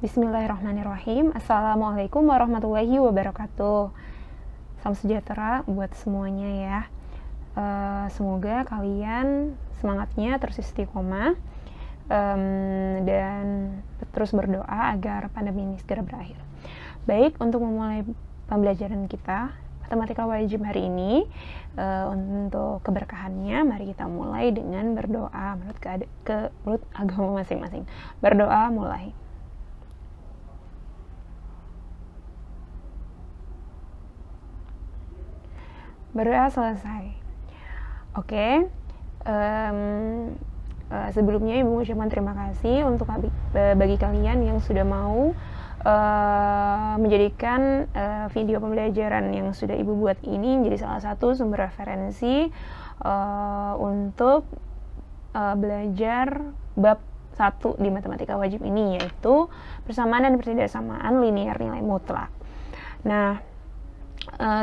Bismillahirrahmanirrahim. Assalamualaikum warahmatullahi wabarakatuh. Salam sejahtera buat semuanya ya. Semoga kalian semangatnya terus istiqomah dan terus berdoa agar pandemi ini segera berakhir. Baik, untuk memulai pembelajaran kita matematika wajib hari ini, untuk keberkahannya mari kita mulai dengan berdoa menurut agama masing-masing. Berdoa mulai. Berdoa selesai. Oke. Sebelumnya Ibu mengucapkan terima kasih untuk bagi kalian yang sudah mau menjadikan video pembelajaran yang sudah Ibu buat ini menjadi salah satu sumber referensi untuk belajar bab 1 di matematika wajib ini, yaitu persamaan dan pertidaksamaan linear nilai mutlak. Nah,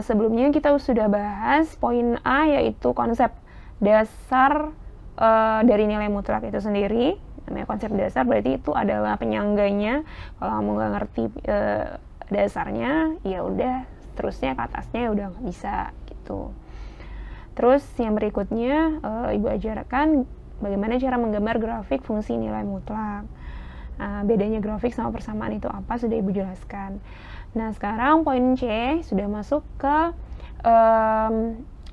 sebelumnya kita sudah bahas poin A, yaitu konsep dasar dari nilai mutlak itu sendiri. Namanya konsep dasar berarti itu adalah penyangganya. Kalau kamu nggak ngerti dasarnya, ya udah terusnya ke atasnya udah nggak bisa gitu. Terus yang berikutnya Ibu ajarkan bagaimana cara menggambar grafik fungsi nilai mutlak. Bedanya grafik sama persamaan itu apa sudah Ibu jelaskan. Nah, sekarang poin C sudah masuk ke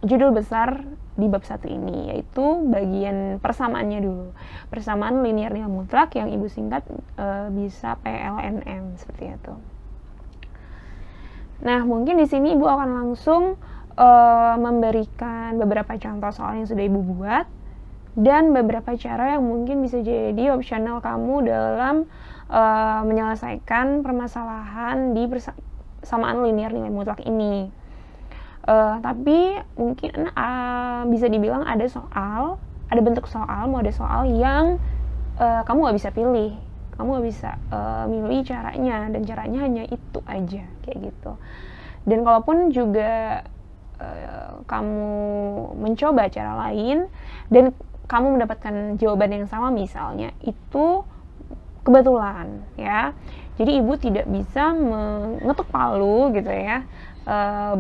judul besar di bab 1 ini, yaitu bagian persamaannya dulu. Persamaan linear nilai mutlak yang Ibu singkat bisa PLNM seperti itu. Nah, mungkin di sini Ibu akan langsung memberikan beberapa contoh soal yang sudah Ibu buat dan beberapa cara yang mungkin bisa jadi opsional kamu dalam menyelesaikan permasalahan di persamaan linear nilai mutlak ini. Tapi mungkin bisa dibilang ada bentuk soal, mode soal yang kamu nggak bisa pilih. Kamu nggak bisa milih caranya, dan caranya hanya itu aja, kayak gitu. Dan kalaupun juga kamu mencoba cara lain dan kamu mendapatkan jawaban yang sama misalnya, itu kebetulan ya. Jadi Ibu tidak bisa mengetuk palu gitu ya,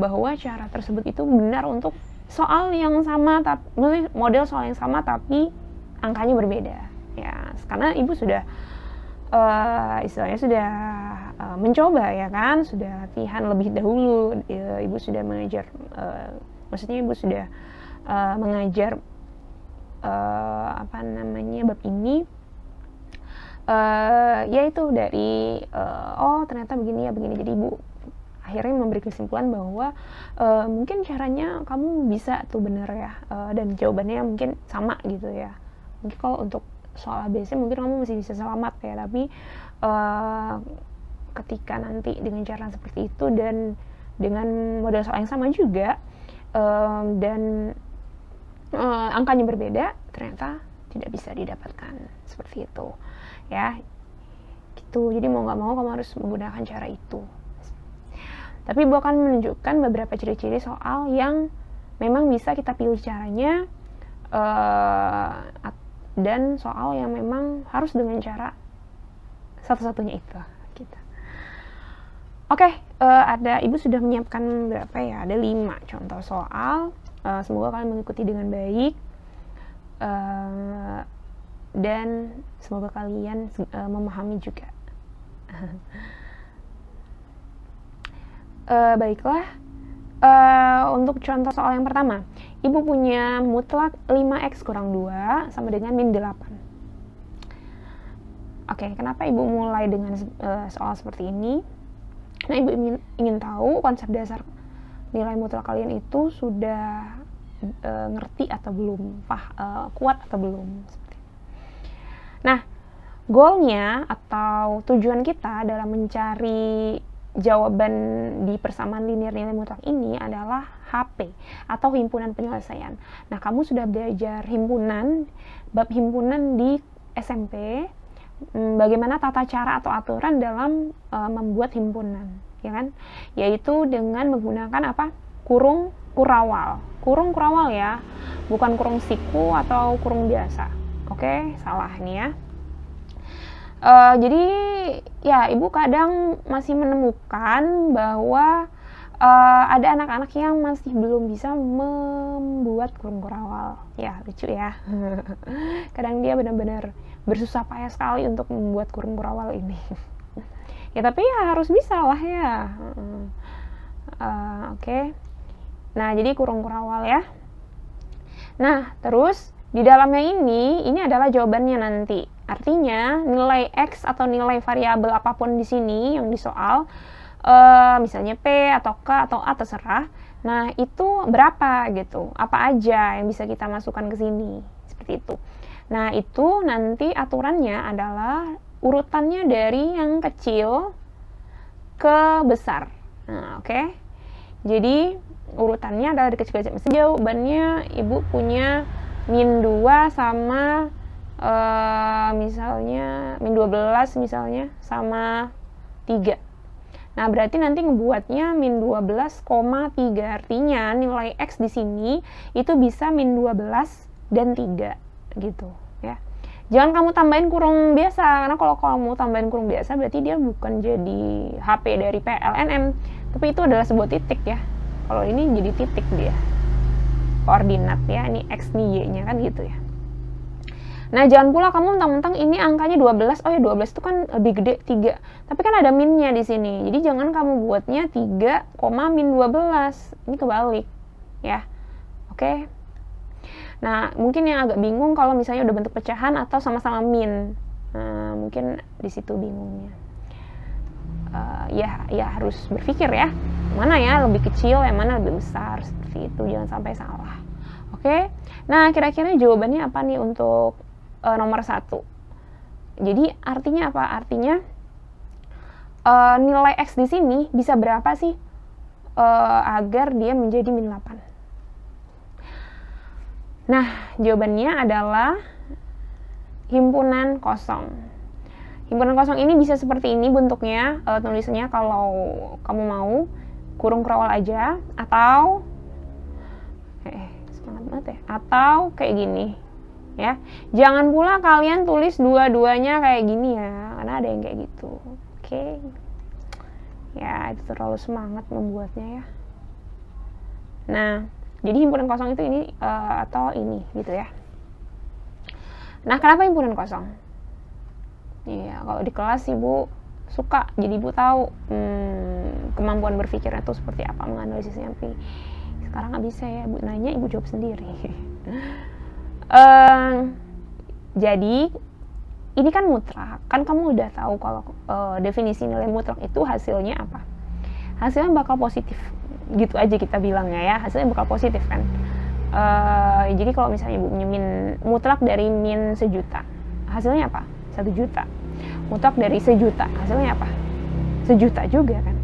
bahwa cara tersebut itu benar untuk soal yang sama, model soal yang sama tapi angkanya berbeda ya. Karena Ibu sudah istilahnya sudah mencoba ya kan, sudah latihan lebih dahulu. Ibu sudah mengajar, maksudnya Ibu sudah mengajar bab ini, yaitu dari ternyata begini ya begini. Jadi Ibu akhirnya memberi kesimpulan bahwa mungkin caranya kamu bisa tuh bener ya, dan jawabannya mungkin sama gitu ya. Mungkin kalau untuk soal ABC mungkin kamu masih bisa selamat ya, tapi ketika nanti dengan cara seperti itu dan dengan model soal yang sama juga dan angkanya berbeda, ternyata tidak bisa didapatkan seperti itu ya gitu. Jadi mau nggak mau kamu harus menggunakan cara itu. Tapi Ibu akan menunjukkan beberapa ciri-ciri soal yang memang bisa kita pilih caranya, dan soal yang memang harus dengan cara satu-satunya itu gitu. Oke, ada Ibu sudah menyiapkan berapa ya? Ada 5 contoh soal. Semoga kalian mengikuti dengan baik, dan semoga kalian memahami juga. Baiklah, untuk contoh soal yang pertama, Ibu punya mutlak 5x kurang 2 sama dengan min 8. Oke, kenapa Ibu mulai dengan soal seperti ini? Nah, Ibu ingin tahu konsep dasar nilai mutlak kalian itu sudah ngerti atau belum, kuat atau belum. Nah, goalnya atau tujuan kita dalam mencari jawaban di persamaan linear nilai mutlak ini adalah HP atau himpunan penyelesaian. Nah, kamu sudah belajar bab himpunan di SMP, bagaimana tata cara atau aturan dalam membuat himpunan, ya kan? Yaitu dengan menggunakan kurung kurawal. Kurung kurawal ya, bukan kurung siku atau kurung biasa. Oke, salah ini ya. Jadi ya ibu kadang masih menemukan bahwa ada anak-anak yang masih belum bisa membuat kurung kurawal. Ya, lucu ya. Kadang dia benar-benar bersusah payah sekali untuk membuat kurung kurawal ini. Ya, tapi ya harus bisa lah ya. Oke. Nah, jadi kurung kurawal ya. Nah, terus di dalamnya ini adalah jawabannya nanti. Artinya, nilai X atau nilai variabel apapun di sini yang disoal, misalnya P atau K atau A terserah. Nah, itu berapa gitu? Apa aja yang bisa kita masukkan ke sini? Seperti itu. Nah, itu nanti aturannya adalah urutannya dari yang kecil ke besar. Nah, oke. Jadi, urutannya adalah dari kecil ke besar. Misalnya jawabannya ibu punya min 2 sama misalnya min 12 misalnya sama 3. Nah, berarti nanti ngebuatnya min 12,3. Artinya nilai X di sini itu bisa min 12 dan 3 gitu ya. Jangan kamu tambahin kurung biasa, karena kalau kamu tambahin kurung biasa berarti dia bukan jadi HP dari PLNM, tapi itu adalah sebuah titik ya. Kalau ini jadi titik dia. Koordinat ya, ini X nih Y-nya kan gitu ya. Nah, jangan pula kamu mentang-mentang ini angkanya 12, oh ya 12 itu kan lebih gede 3. Tapi kan ada minnya di sini. Jadi jangan kamu buatnya 3, min 12. Ini kebalik ya. Oke. Nah, mungkin yang agak bingung kalau misalnya udah bentuk pecahan atau sama-sama min. Nah, mungkin di situ bingungnya. Ya harus berpikir ya. Mana ya lebih kecil, yang mana lebih besar, seperti itu. Jangan sampai salah. Oke. Nah, kira-kira jawabannya apa nih untuk nomor 1? Jadi artinya apa? Artinya nilai X di sini bisa berapa sih agar dia menjadi min 8? Nah, jawabannya adalah himpunan kosong. Himpunan kosong ini bisa seperti ini bentuknya, tulisannya kalau kamu mau kurung kurawal aja, atau semangat banget ya, atau kayak gini ya. Jangan pula kalian tulis dua-duanya kayak gini ya, karena ada yang kayak gitu. Oke. Ya, itu terlalu semangat membuatnya ya. Nah, jadi himpunan kosong itu ini atau ini gitu ya. Nah, kenapa himpunan kosong? Iya, kalau di kelas ibu suka, jadi ibu tahu kemampuan berpikirnya itu seperti apa, menganalisisnya. Tapi sekarang nggak bisa ya, ibu nanya ibu jawab sendiri. Jadi ini kan mutlak, kan kamu udah tahu kalau definisi nilai mutlak itu hasilnya apa? Hasilnya bakal positif, gitu aja kita bilangnya ya, hasilnya bakal positif kan. Jadi kalau misalnya ibu punya min mutlak dari min 1 juta, hasilnya apa? 1 juta. Mutlak dari 1 juta, hasilnya apa? 1 juta juga kan.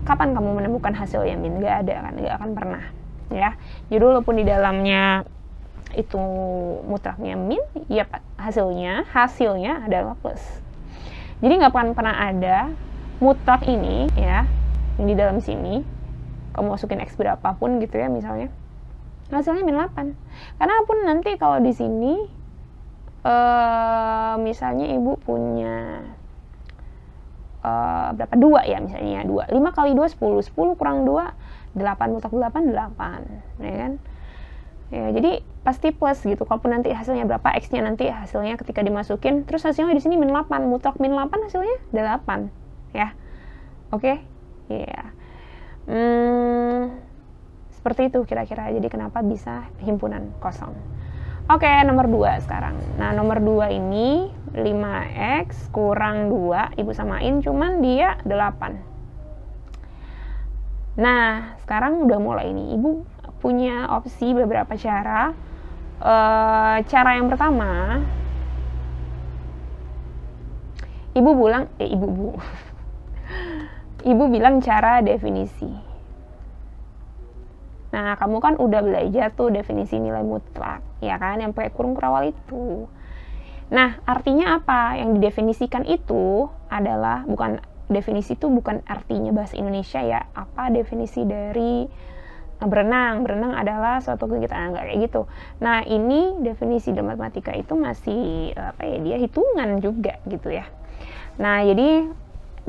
Kapan kamu menemukan hasil yang min? Gak ada kan, gak akan pernah ya. Jadi walaupun di dalamnya itu mutlaknya min, ya hasilnya adalah plus. Jadi nggak akan pernah ada mutlak ini ya, yang di dalam sini kamu masukin X berapapun gitu ya misalnya, hasilnya min 8. Karena pun nanti kalau di sini misalnya ibu punya berapa? 2 ya misalnya, 2. 5 kali 2 10, 10 kurang 2 8, mutlak 8 ya kan. Ya, jadi pasti plus gitu. Kalaupun nanti hasilnya berapa, X-nya nanti hasilnya ketika dimasukin, terus hasilnya di sini min 8, mutlak min 8 hasilnya 8 ya. Oke? Ya. Seperti itu kira-kira. Jadi kenapa bisa himpunan kosong. Oke, nomor 2 sekarang. Nah, nomor 2 ini 5X kurang 2, ibu samain, cuman dia 8. Nah, sekarang udah mulai nih, ibu punya opsi beberapa cara. Cara yang pertama, ibu bilang cara definisi. Nah, kamu kan udah belajar tuh definisi nilai mutlak, ya kan, yang pakai kurung kurawal itu. Nah, artinya apa? Yang didefinisikan itu adalah, bukan definisi itu bukan artinya bahasa Indonesia ya. Apa definisi dari berenang? Berenang adalah suatu kegiatan, enggak kayak gitu. Nah, ini definisi dalam matematika itu masih dia hitungan juga gitu ya. Nah, jadi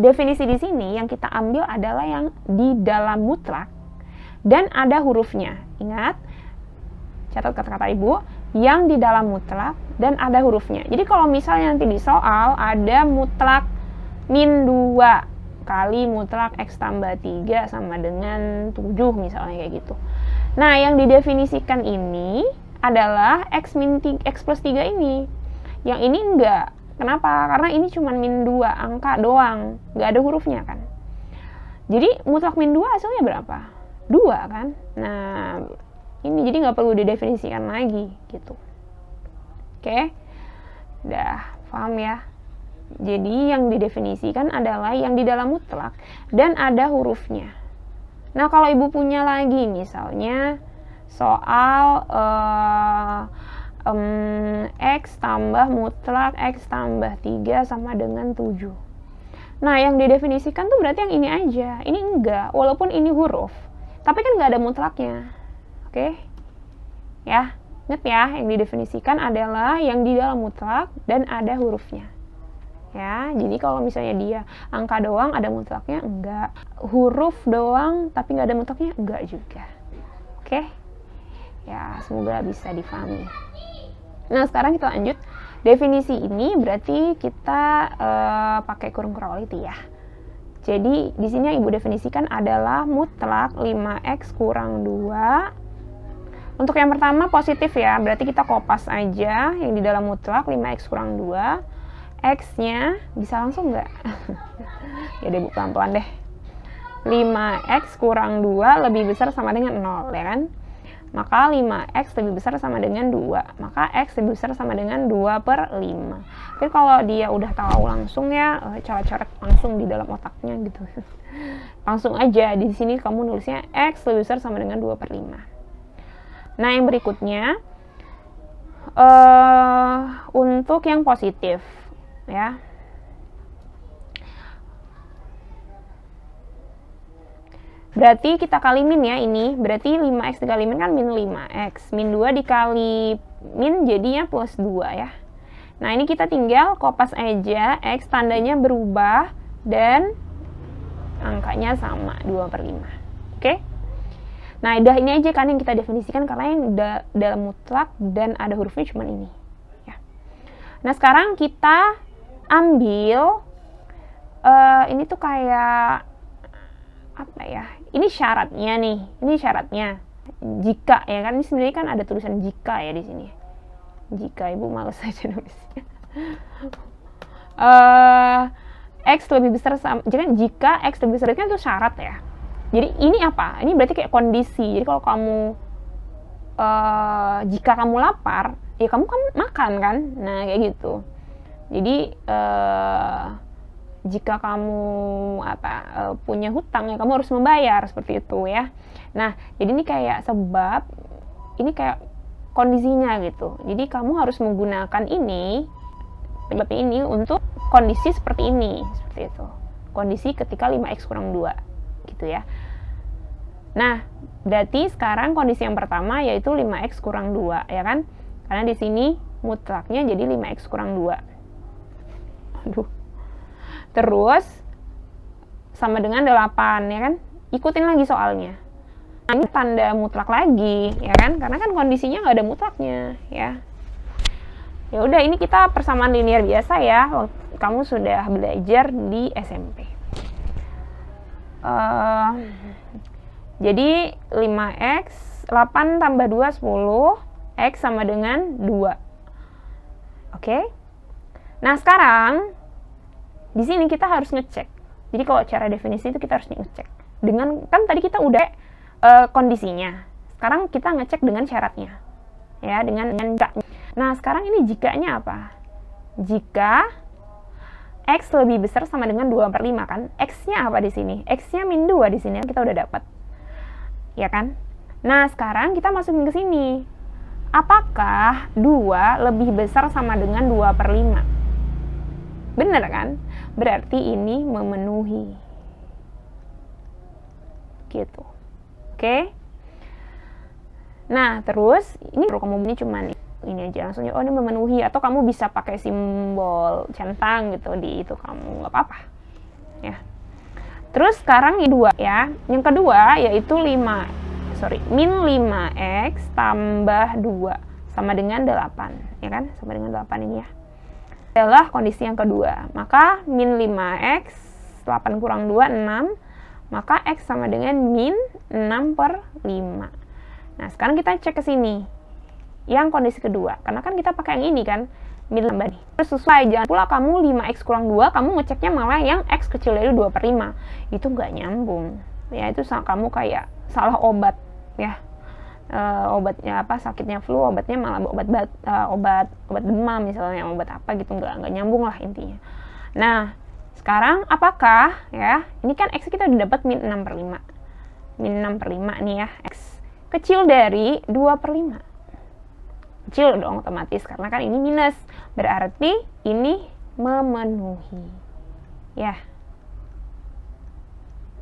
definisi di sini yang kita ambil adalah yang di dalam mutlak dan ada hurufnya. Ingat, catat kata-kata Ibu, yang di dalam mutlak dan ada hurufnya. Jadi kalau misalnya nanti di soal ada mutlak min 2 kali mutlak X tambah 3 sama dengan 7 misalnya kayak gitu. Nah, yang didefinisikan ini adalah X plus 3 ini. Yang ini enggak. Kenapa? Karena ini cuma min 2 angka doang, nggak ada hurufnya kan. Jadi mutlak min 2 hasilnya berapa? 2 kan. Nah, ini jadi nggak perlu didefinisikan lagi gitu. Oke, udah paham ya. Jadi yang didefinisikan adalah yang di dalam mutlak dan ada hurufnya. Nah, kalau Ibu punya lagi misalnya soal X tambah mutlak X tambah 3 sama dengan 7. Nah, yang didefinisikan tuh berarti yang ini aja. Ini enggak, walaupun ini huruf. Tapi kan nggak ada mutlaknya. Oke? Ya, ingat ya, yang didefinisikan adalah yang di dalam mutlak dan ada hurufnya. Ya, jadi kalau misalnya dia angka doang ada mutlaknya, enggak. Huruf doang tapi nggak ada mutlaknya, enggak juga. Oke? Ya, semoga bisa difahami. Nah, sekarang kita lanjut. Definisi ini berarti kita pakai kurung quality ya. Jadi di sini yang Ibu definisikan adalah mutlak 5x kurang 2. Untuk yang pertama positif ya, berarti kita kopas aja yang di dalam mutlak 5x kurang 2. X-nya bisa langsung nggak? Ya deh Bu, pelan-pelan deh. 5x kurang 2 lebih besar sama dengan 0 ya kan? Maka 5x lebih besar sama dengan 2. Maka x lebih besar sama dengan 2/5. Tapi kalau dia udah tahu langsung ya, coret-coret langsung di dalam otaknya gitu. Langsung aja di sini kamu nulisnya x lebih besar sama dengan 2/5. Nah, yang berikutnya untuk yang positif ya. Berarti kita kali min ya ini. Berarti 5x dikali min kan min 5x. Min 2 dikali min jadinya plus 2 ya. Nah, ini kita tinggal kopas aja. X tandanya berubah dan angkanya sama 2/5. Oke? Nah, udah ini aja kan yang kita definisikan karena yang dalam mutlak dan ada hurufnya cuma ini. Ya. Nah, sekarang kita ambil ini tuh kayak apa ya? Ini syaratnya nih. Ini syaratnya. Jika ya kan, ini sebenarnya kan ada tulisan jika ya di sini. Jika Ibu males aja nulisnya. X lebih besar sama, jadi jika X lebih besar kan itu syarat ya. Jadi ini apa? Ini berarti kayak kondisi. Jadi kalau kamu jika kamu lapar, ya kamu kan makan kan? Nah, kayak gitu. Jadi jika kamu punya hutang ya kamu harus membayar seperti itu ya. Nah, jadi ini kayak sebab, ini kayak kondisinya gitu. Jadi kamu harus menggunakan ini, sebab ini untuk kondisi seperti ini, seperti itu. Kondisi ketika 5x kurang 2 gitu ya. Nah, berarti sekarang kondisi yang pertama yaitu 5x kurang 2 ya kan? Karena di sini mutlaknya jadi 5x kurang 2. Aduh. Terus sama dengan 8 ya kan? Ikutin lagi soalnya. Nah, ini tanda mutlak lagi ya kan? Karena kan kondisinya nggak ada mutlaknya ya. Ya udah, ini kita persamaan linear biasa ya. Kamu sudah belajar di SMP. Jadi 5x 8 tambah 2 10, x sama dengan 2. Oke? Nah, sekarang di sini kita harus ngecek. Jadi kalau cara definisi itu kita harus ngecek. Dengan kan tadi kita udah kondisinya. Sekarang kita ngecek dengan syaratnya. Ya, dengan jikanya. Nah, sekarang ini jikanya apa? Jika x lebih besar sama dengan 2/5 kan? X-nya apa di sini? X-nya min 2 di sini kita udah dapat. Ya kan? Nah, sekarang kita masukin ke sini. Apakah 2 lebih besar sama dengan 2/5? Bener kan? Berarti ini memenuhi. Gitu. Oke? Nah, terus ini kamu ini cuman ini aja langsung, oh ini memenuhi, atau kamu bisa pakai simbol centang gitu di itu kamu, nggak apa-apa ya. Terus sekarang yang kedua ya, yang kedua yaitu min 5x tambah 2 sama dengan 8 ya kan, sama dengan 8 ini ya, adalah kondisi yang kedua. Maka min 5x 8 kurang 2 6, maka x sama dengan min 6/5. Nah sekarang kita cek ke sini yang kondisi kedua, karena kan kita pakai yang ini kan, min tambah nih. Terus sesuai, jangan pula kamu 5x kurang 2 kamu ngeceknya malah yang x kecil dari 2/5, itu nggak nyambung ya, itu kamu kayak salah obat ya. Obatnya apa, sakitnya flu obatnya malah obat demam misalnya, obat apa gitu, nggak nyambung lah intinya. Nah sekarang apakah ya, ini kan x kita udah dapat min 6/5 nih ya, x kecil dari 2/5, kecil dong otomatis karena kan ini minus, berarti ini memenuhi ya,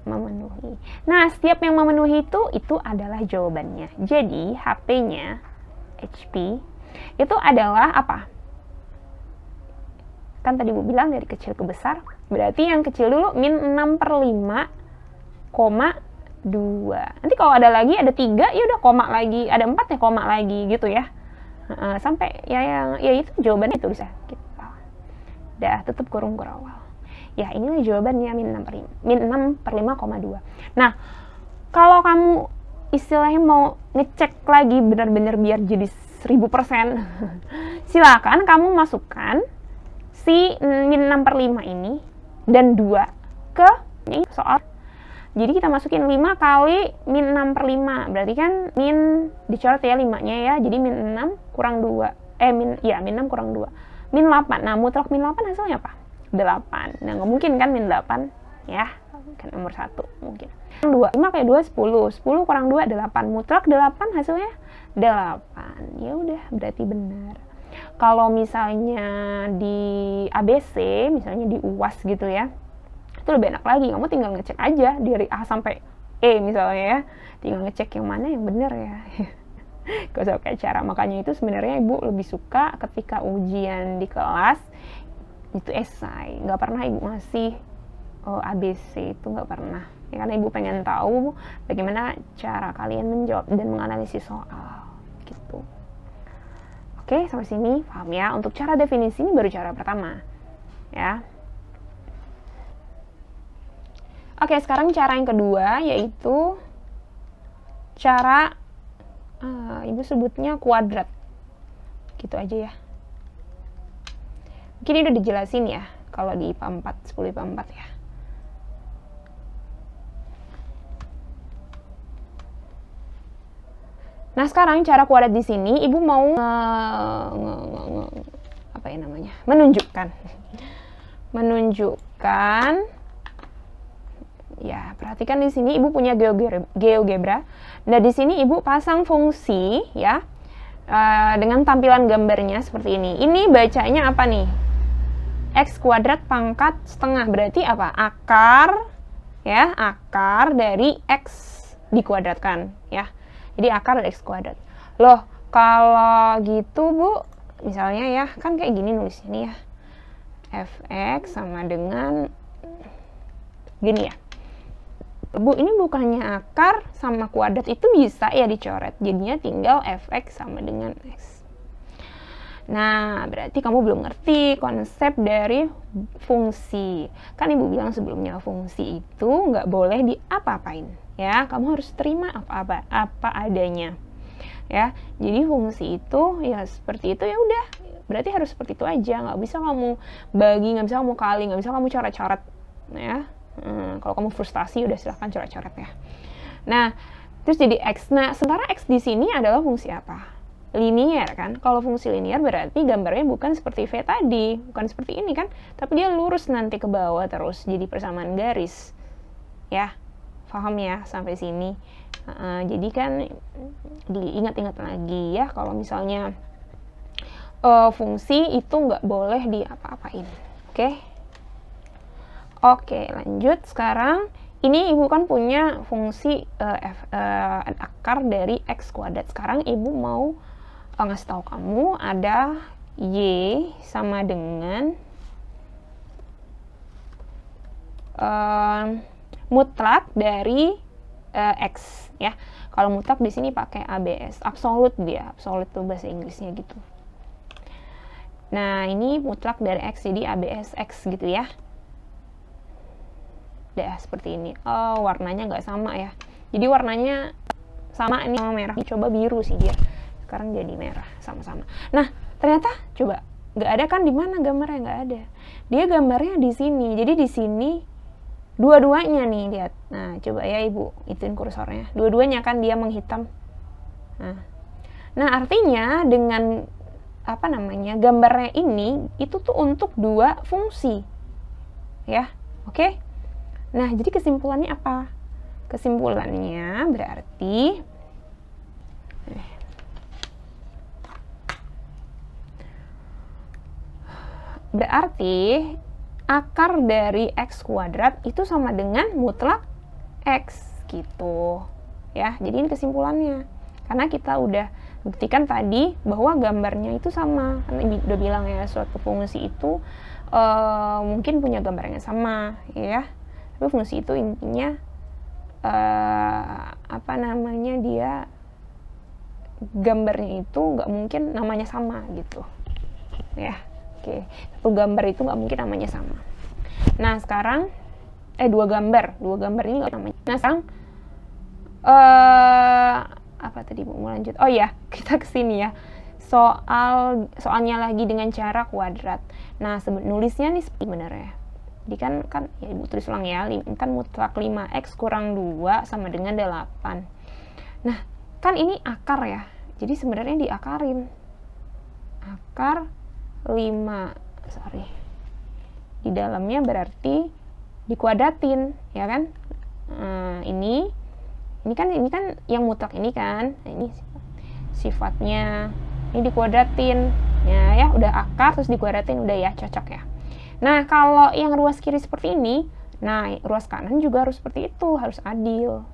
memenuhi. Nah setiap yang memenuhi itu adalah jawabannya. Jadi HP-nya HP itu adalah apa, kan tadi Bu bilang dari kecil ke besar, berarti yang kecil dulu min 6/5,2. Nanti kalau ada lagi, ada 3 ya udah koma lagi, ada 4 ya koma lagi gitu ya. Sampai ya itu jawabannya itu bisa gitu. Dah tutup kurung awal. Ya inilah jawabannya min 6/5,2. Nah kalau kamu istilahnya mau ngecek lagi benar-benar biar jadi 1000%, silakan kamu masukkan si min 6/5 ini dan 2 ke ini soal. Jadi kita masukin 5 kali min 6/5, berarti kan min dicoret ya 5-nya ya, jadi min 6 kurang 2, min 6 kurang 2, min 8. Nah mutlak min 8 hasilnya apa? 8. Nah nggak mungkin kan min 8 ya, kan nomor 1 mungkin. 2, 5 kayak 2, 10 kurang 2, 8, mutlak 8 hasilnya 8. Ya udah berarti benar. Kalau misalnya di ABC, misalnya di UAS gitu ya, itu lebih enak lagi, kamu tinggal ngecek aja dari A sampai E misalnya ya, tinggal ngecek yang mana yang benar ya. Gak usah pakai cara. Makanya itu sebenarnya Ibu lebih suka ketika ujian di kelas itu esai, nggak pernah Ibu ngasih ABC, itu nggak pernah ya, karena Ibu pengen tahu bagaimana cara kalian menjawab dan menganalisis soal gitu. Oke, sampai sini paham ya. Untuk cara definisi ini baru cara pertama ya. Oke, sekarang cara yang kedua yaitu cara Ibu sebutnya kuadrat. Gitu aja ya. Mungkin ini udah dijelasin ya kalau di IPA 4, 10 IPA 4 ya. Nah, sekarang cara kuadrat di sini Ibu mau apa ya namanya? Menunjukkan ya, perhatikan di sini Ibu punya GeoGebra. Nah, di sini Ibu pasang fungsi ya, dengan tampilan gambarnya seperti ini. Ini bacanya apa nih? X kuadrat pangkat setengah, berarti apa? Akar ya, akar dari X dikuadratkan ya. Jadi akar dari X kuadrat. Loh, kalau gitu Bu, misalnya ya, kan kayak gini nulisnya nih ya. Fx sama dengan gini ya. Bu, ini bukannya akar sama kuadrat itu bisa ya dicoret, jadinya tinggal fx sama dengan x. Nah, berarti kamu belum ngerti konsep dari fungsi. Kan Ibu bilang sebelumnya, fungsi itu nggak boleh diapa-apain ya, kamu harus terima apa adanya ya. Jadi fungsi itu ya seperti itu, ya udah, berarti harus seperti itu aja, nggak bisa kamu bagi, nggak bisa kamu kali, nggak bisa kamu coret-coret ya. Kalau kamu frustasi udah silahkan coret-coret ya. Nah, terus jadi X. Nah, sementara X di sini adalah fungsi apa? Linier kan? Kalau fungsi linier berarti gambarnya bukan seperti V tadi, bukan seperti ini kan? Tapi dia lurus nanti ke bawah terus, jadi persamaan garis. Ya, paham ya sampai sini? Jadi kan diingat-ingat lagi ya, kalau misalnya fungsi itu nggak boleh diapa-apain. Oke, lanjut. Sekarang ini Ibu kan punya fungsi akar dari X kuadrat. Sekarang Ibu mau ngasih tahu kamu ada Y sama dengan mutlak dari X ya. Kalau mutlak di sini pakai ABS, absolut dia, absolut tuh bahasa Inggrisnya gitu. Nah, ini mutlak dari X, jadi ABS X gitu ya. Udah seperti ini. Oh, warnanya nggak sama ya. Jadi warnanya sama ini sama merah. Coba biru sih dia. Sekarang jadi merah sama-sama. Nah, ternyata coba nggak ada kan, di mana gambarnya? Nggak ada. Dia gambarnya di sini. Jadi di sini dua-duanya nih, lihat. Nah, coba ya Ibu, ituin kursornya. Dua-duanya kan dia menghitam. Nah, artinya dengan apa namanya, gambarnya ini itu tuh untuk dua fungsi. Ya. Oke? Nah, jadi kesimpulannya apa? Kesimpulannya berarti akar dari X kuadrat itu sama dengan mutlak X gitu ya. Jadi ini kesimpulannya, karena kita udah buktikan tadi bahwa gambarnya itu sama. Karena udah bilang ya, suatu fungsi itu mungkin punya gambar yang sama ya, tapi fungsi itu intinya apa namanya, dia gambarnya itu nggak mungkin namanya sama gitu ya. Oke, satu gambar itu nggak mungkin namanya sama. Nah sekarang dua gambar ini nggak namanya. Nah sekarang apa tadi mau lanjut? Oh ya, kita kesini ya, soalnya lagi dengan cara kuadrat. Nah nulisnya nih sebenarnya, jadi kan ya Ibu tulis ulang ya, kan mutlak 5x kurang 2 sama dengan 8. Nah kan ini akar ya, jadi sebenarnya diakarin. Akar 5, di dalamnya berarti dikuadratin ya kan. Ini kan yang mutlak ini kan. Nah, ini sifatnya, ini dikuadratin ya, udah akar terus dikuadratin, udah ya, cocok ya. Nah kalau yang ruas kiri seperti ini, nah ruas kanan juga harus seperti itu, harus adil.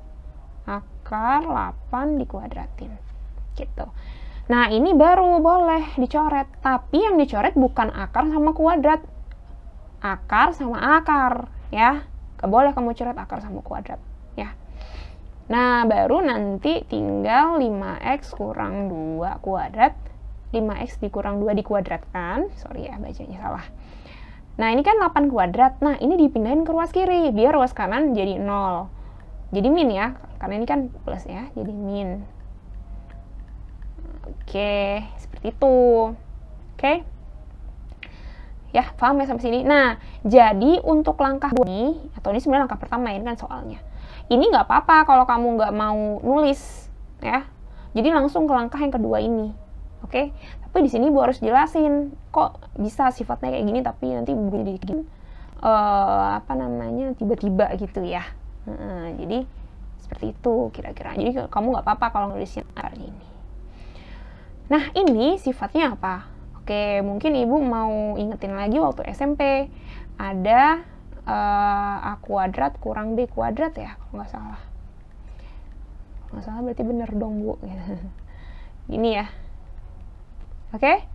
Akar 8 dikuadratin gitu. Nah ini baru boleh dicoret, tapi yang dicoret bukan akar sama kuadrat, akar sama akar ya. Gak boleh kamu coret akar sama kuadrat ya. Nah baru nanti tinggal 5x kurang 2 kuadrat, 5x dikurang 2 dikuadratkan, sorry ya bacanya salah. Nah ini kan 8 kuadrat, nah ini dipindahin ke ruas kiri biar ruas kanan jadi 0, jadi min ya, karena ini kan plus ya, jadi min. Oke, seperti itu. Oke ya, paham ya sampai sini? Nah jadi untuk langkah ini, atau ini sebenarnya langkah pertama, ini kan soalnya ini nggak apa-apa kalau kamu nggak mau nulis ya, jadi langsung ke langkah yang kedua ini. Oke, tapi di sini Bu harus jelasin kok bisa sifatnya kayak gini, tapi nanti Bu bikin apa namanya, tiba-tiba gitu ya. Jadi seperti itu kira-kira. Jadi kamu nggak apa-apa kalau nulisnya hari ini. Nah ini sifatnya apa? Oke, mungkin Ibu mau ingetin lagi waktu SMP ada A kuadrat kurang B kuadrat ya, kalau nggak salah. Kalau nggak salah berarti bener dong Bu. Gini ya. Oke?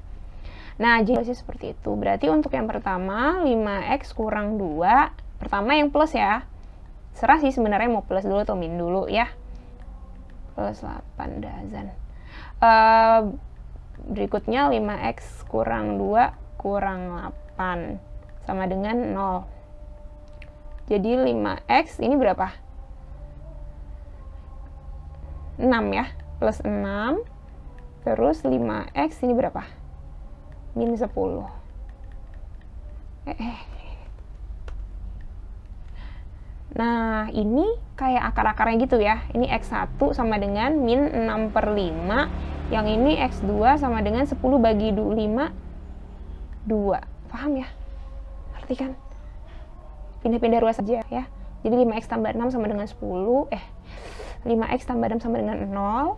Nah jadi seperti itu. Berarti untuk yang pertama 5x kurang 2, pertama yang plus ya. Serah sih sebenarnya mau plus dulu atau min dulu ya. Plus 8 dazan. Berikutnya 5x kurang 2 kurang 8 sama dengan 0. Jadi 5x ini berapa? 6 ya, plus 6. Terus 5x ini berapa? Min 10. Nah ini kayak akar-akarnya gitu ya. Ini x1 sama dengan min 6/5. Yang ini x2 sama dengan 10 bagi 5, 2. Paham ya? Ngerti kan? Pindah-pindah ruas saja ya. Jadi 5x tambah 6 sama dengan 10. 5x tambah 6 sama dengan 0.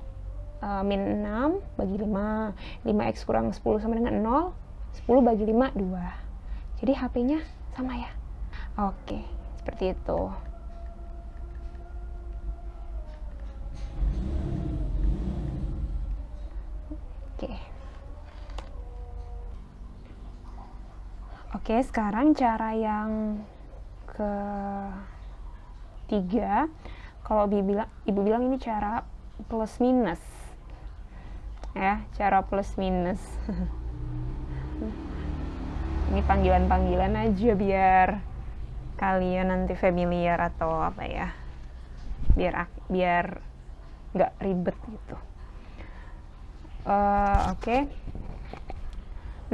Min 6 bagi 5. 5x kurang 10 sama dengan 0. 10 bagi 5, 2. Jadi HP-nya sama ya. Oke, seperti itu. Oke, sekarang cara yang ketiga, kalau ibu bilang ini cara plus minus, ya, cara plus minus. Ini panggilan-panggilan aja biar kalian nanti familiar atau apa ya, biar nggak ribet gitu. Oke.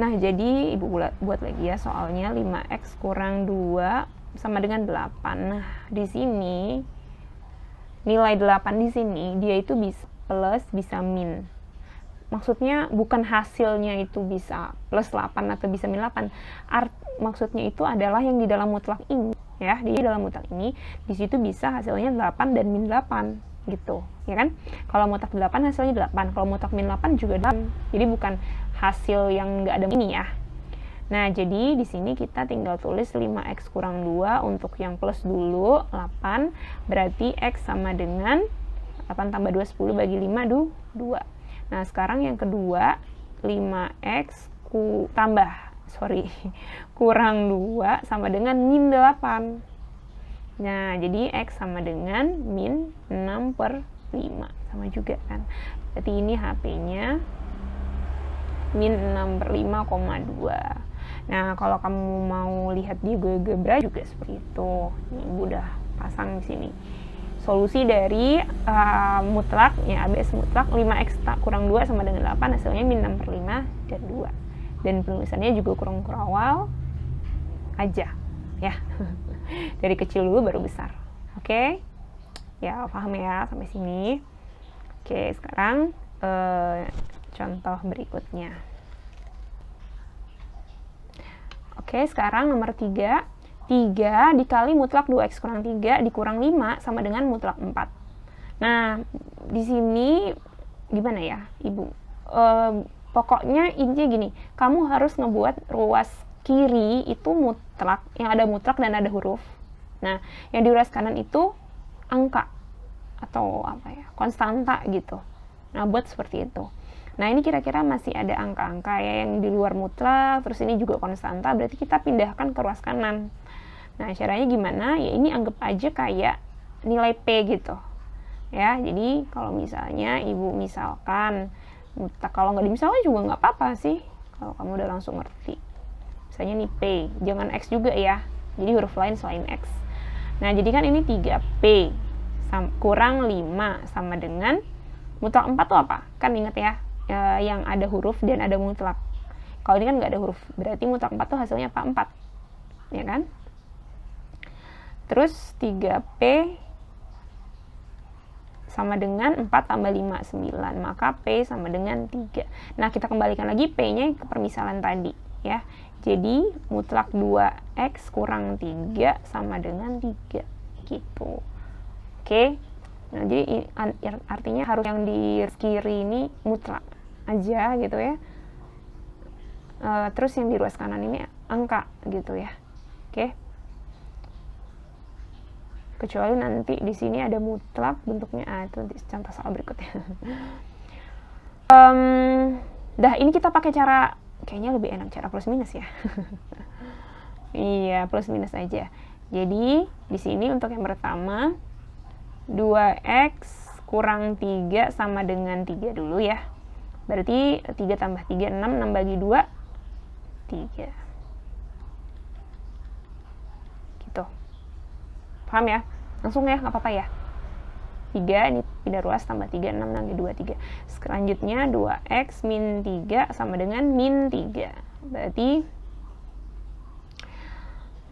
Nah, jadi ibu buat lagi ya soalnya 5x kurang 2 sama dengan 8. Nah, di sini nilai 8 di sini dia itu bisa plus bisa min. Maksudnya bukan hasilnya itu bisa plus 8 atau bisa min 8. Maksudnya itu adalah yang di dalam mutlak ini ya. Di dalam mutlak ini di situ bisa hasilnya 8 dan min 8 gitu, ya kan? Kalau mutlak 8 hasilnya 8, kalau mutlak min 8 juga 8. Jadi bukan hasil yang enggak ada ini ya. Nah, jadi di sini kita tinggal tulis 5x kurang 2 untuk yang plus dulu 8, berarti x sama dengan 8 tambah 2 10 bagi 5 2. Nah, sekarang yang kedua 5x kurang 2 sama dengan min 8. Nah, jadi X sama dengan min 6/5. Sama juga kan. Berarti ini HP-nya min 6/5,2. Nah, kalau kamu mau lihat di GeoGebra juga seperti itu. Ini Ibu udah pasang di sini. Solusi dari mutlak, ya ABS mutlak 5X kurang 2 sama dengan 8, hasilnya min 6/5 dan 2. Dan penulisannya juga kurang awal aja. Ya, dari kecil dulu baru besar. Oke, ya paham ya sampai sini. Oke, sekarang contoh berikutnya. Oke, sekarang nomor 3 dikali mutlak 2x kurang 3 dikurang 5 sama dengan mutlak 4. Nah, di sini gimana ya Ibu? Pokoknya intinya gini, kamu harus ngebuat ruas kiri itu mutlak, yang ada mutlak dan ada huruf. Nah, yang di ruas kanan itu angka atau apa ya, konstanta gitu. Nah, buat seperti itu. Nah, ini kira-kira masih ada angka-angka ya yang di luar mutlak, terus ini juga konstanta, berarti kita pindahkan ke ruas kanan. Nah, caranya gimana? Ya ini anggap aja kayak nilai P gitu. Ya, jadi kalau misalnya Ibu misalkan mutlak, kalau nggak dimisalkan juga nggak apa-apa sih, kalau kamu udah langsung ngerti. Misalnya nih P, jangan X juga ya, jadi huruf lain selain X. Nah, jadi kan ini 3P kurang 5 sama dengan mutlak 4 tuh apa? Kan inget ya, yang ada huruf dan ada mutlak. Kalau ini kan nggak ada huruf, berarti mutlak 4 tuh hasilnya apa? 4, ya kan? Terus 3P sama dengan 4 tambah 5, 9. Maka P sama dengan 3. Nah, kita kembalikan lagi P-nya ke permisalan tadi ya. Jadi mutlak 2x kurang 3 sama dengan 3 gitu. Oke. Nah, jadi artinya harus yang di kiri ini mutlak aja gitu ya. Terus yang di ruas kanan ini angka gitu ya. Oke. Kecuali nanti di sini ada mutlak bentuknya itu nanti contoh soal berikutnya. Dah, ini kita pakai cara kayaknya lebih enak cara plus minus ya. Iya, plus minus aja. Jadi di sini untuk yang pertama 2x kurang 3 sama dengan 3 dulu ya. Berarti 3 tambah 3 6, 6 bagi 2 3. Gitu. Paham ya? Langsung ya, nggak apa-apa ya. 3, ini pindah ruas, tambah 3, 6, lagi 2, 3. Selanjutnya 2x min 3 sama dengan min 3. Berarti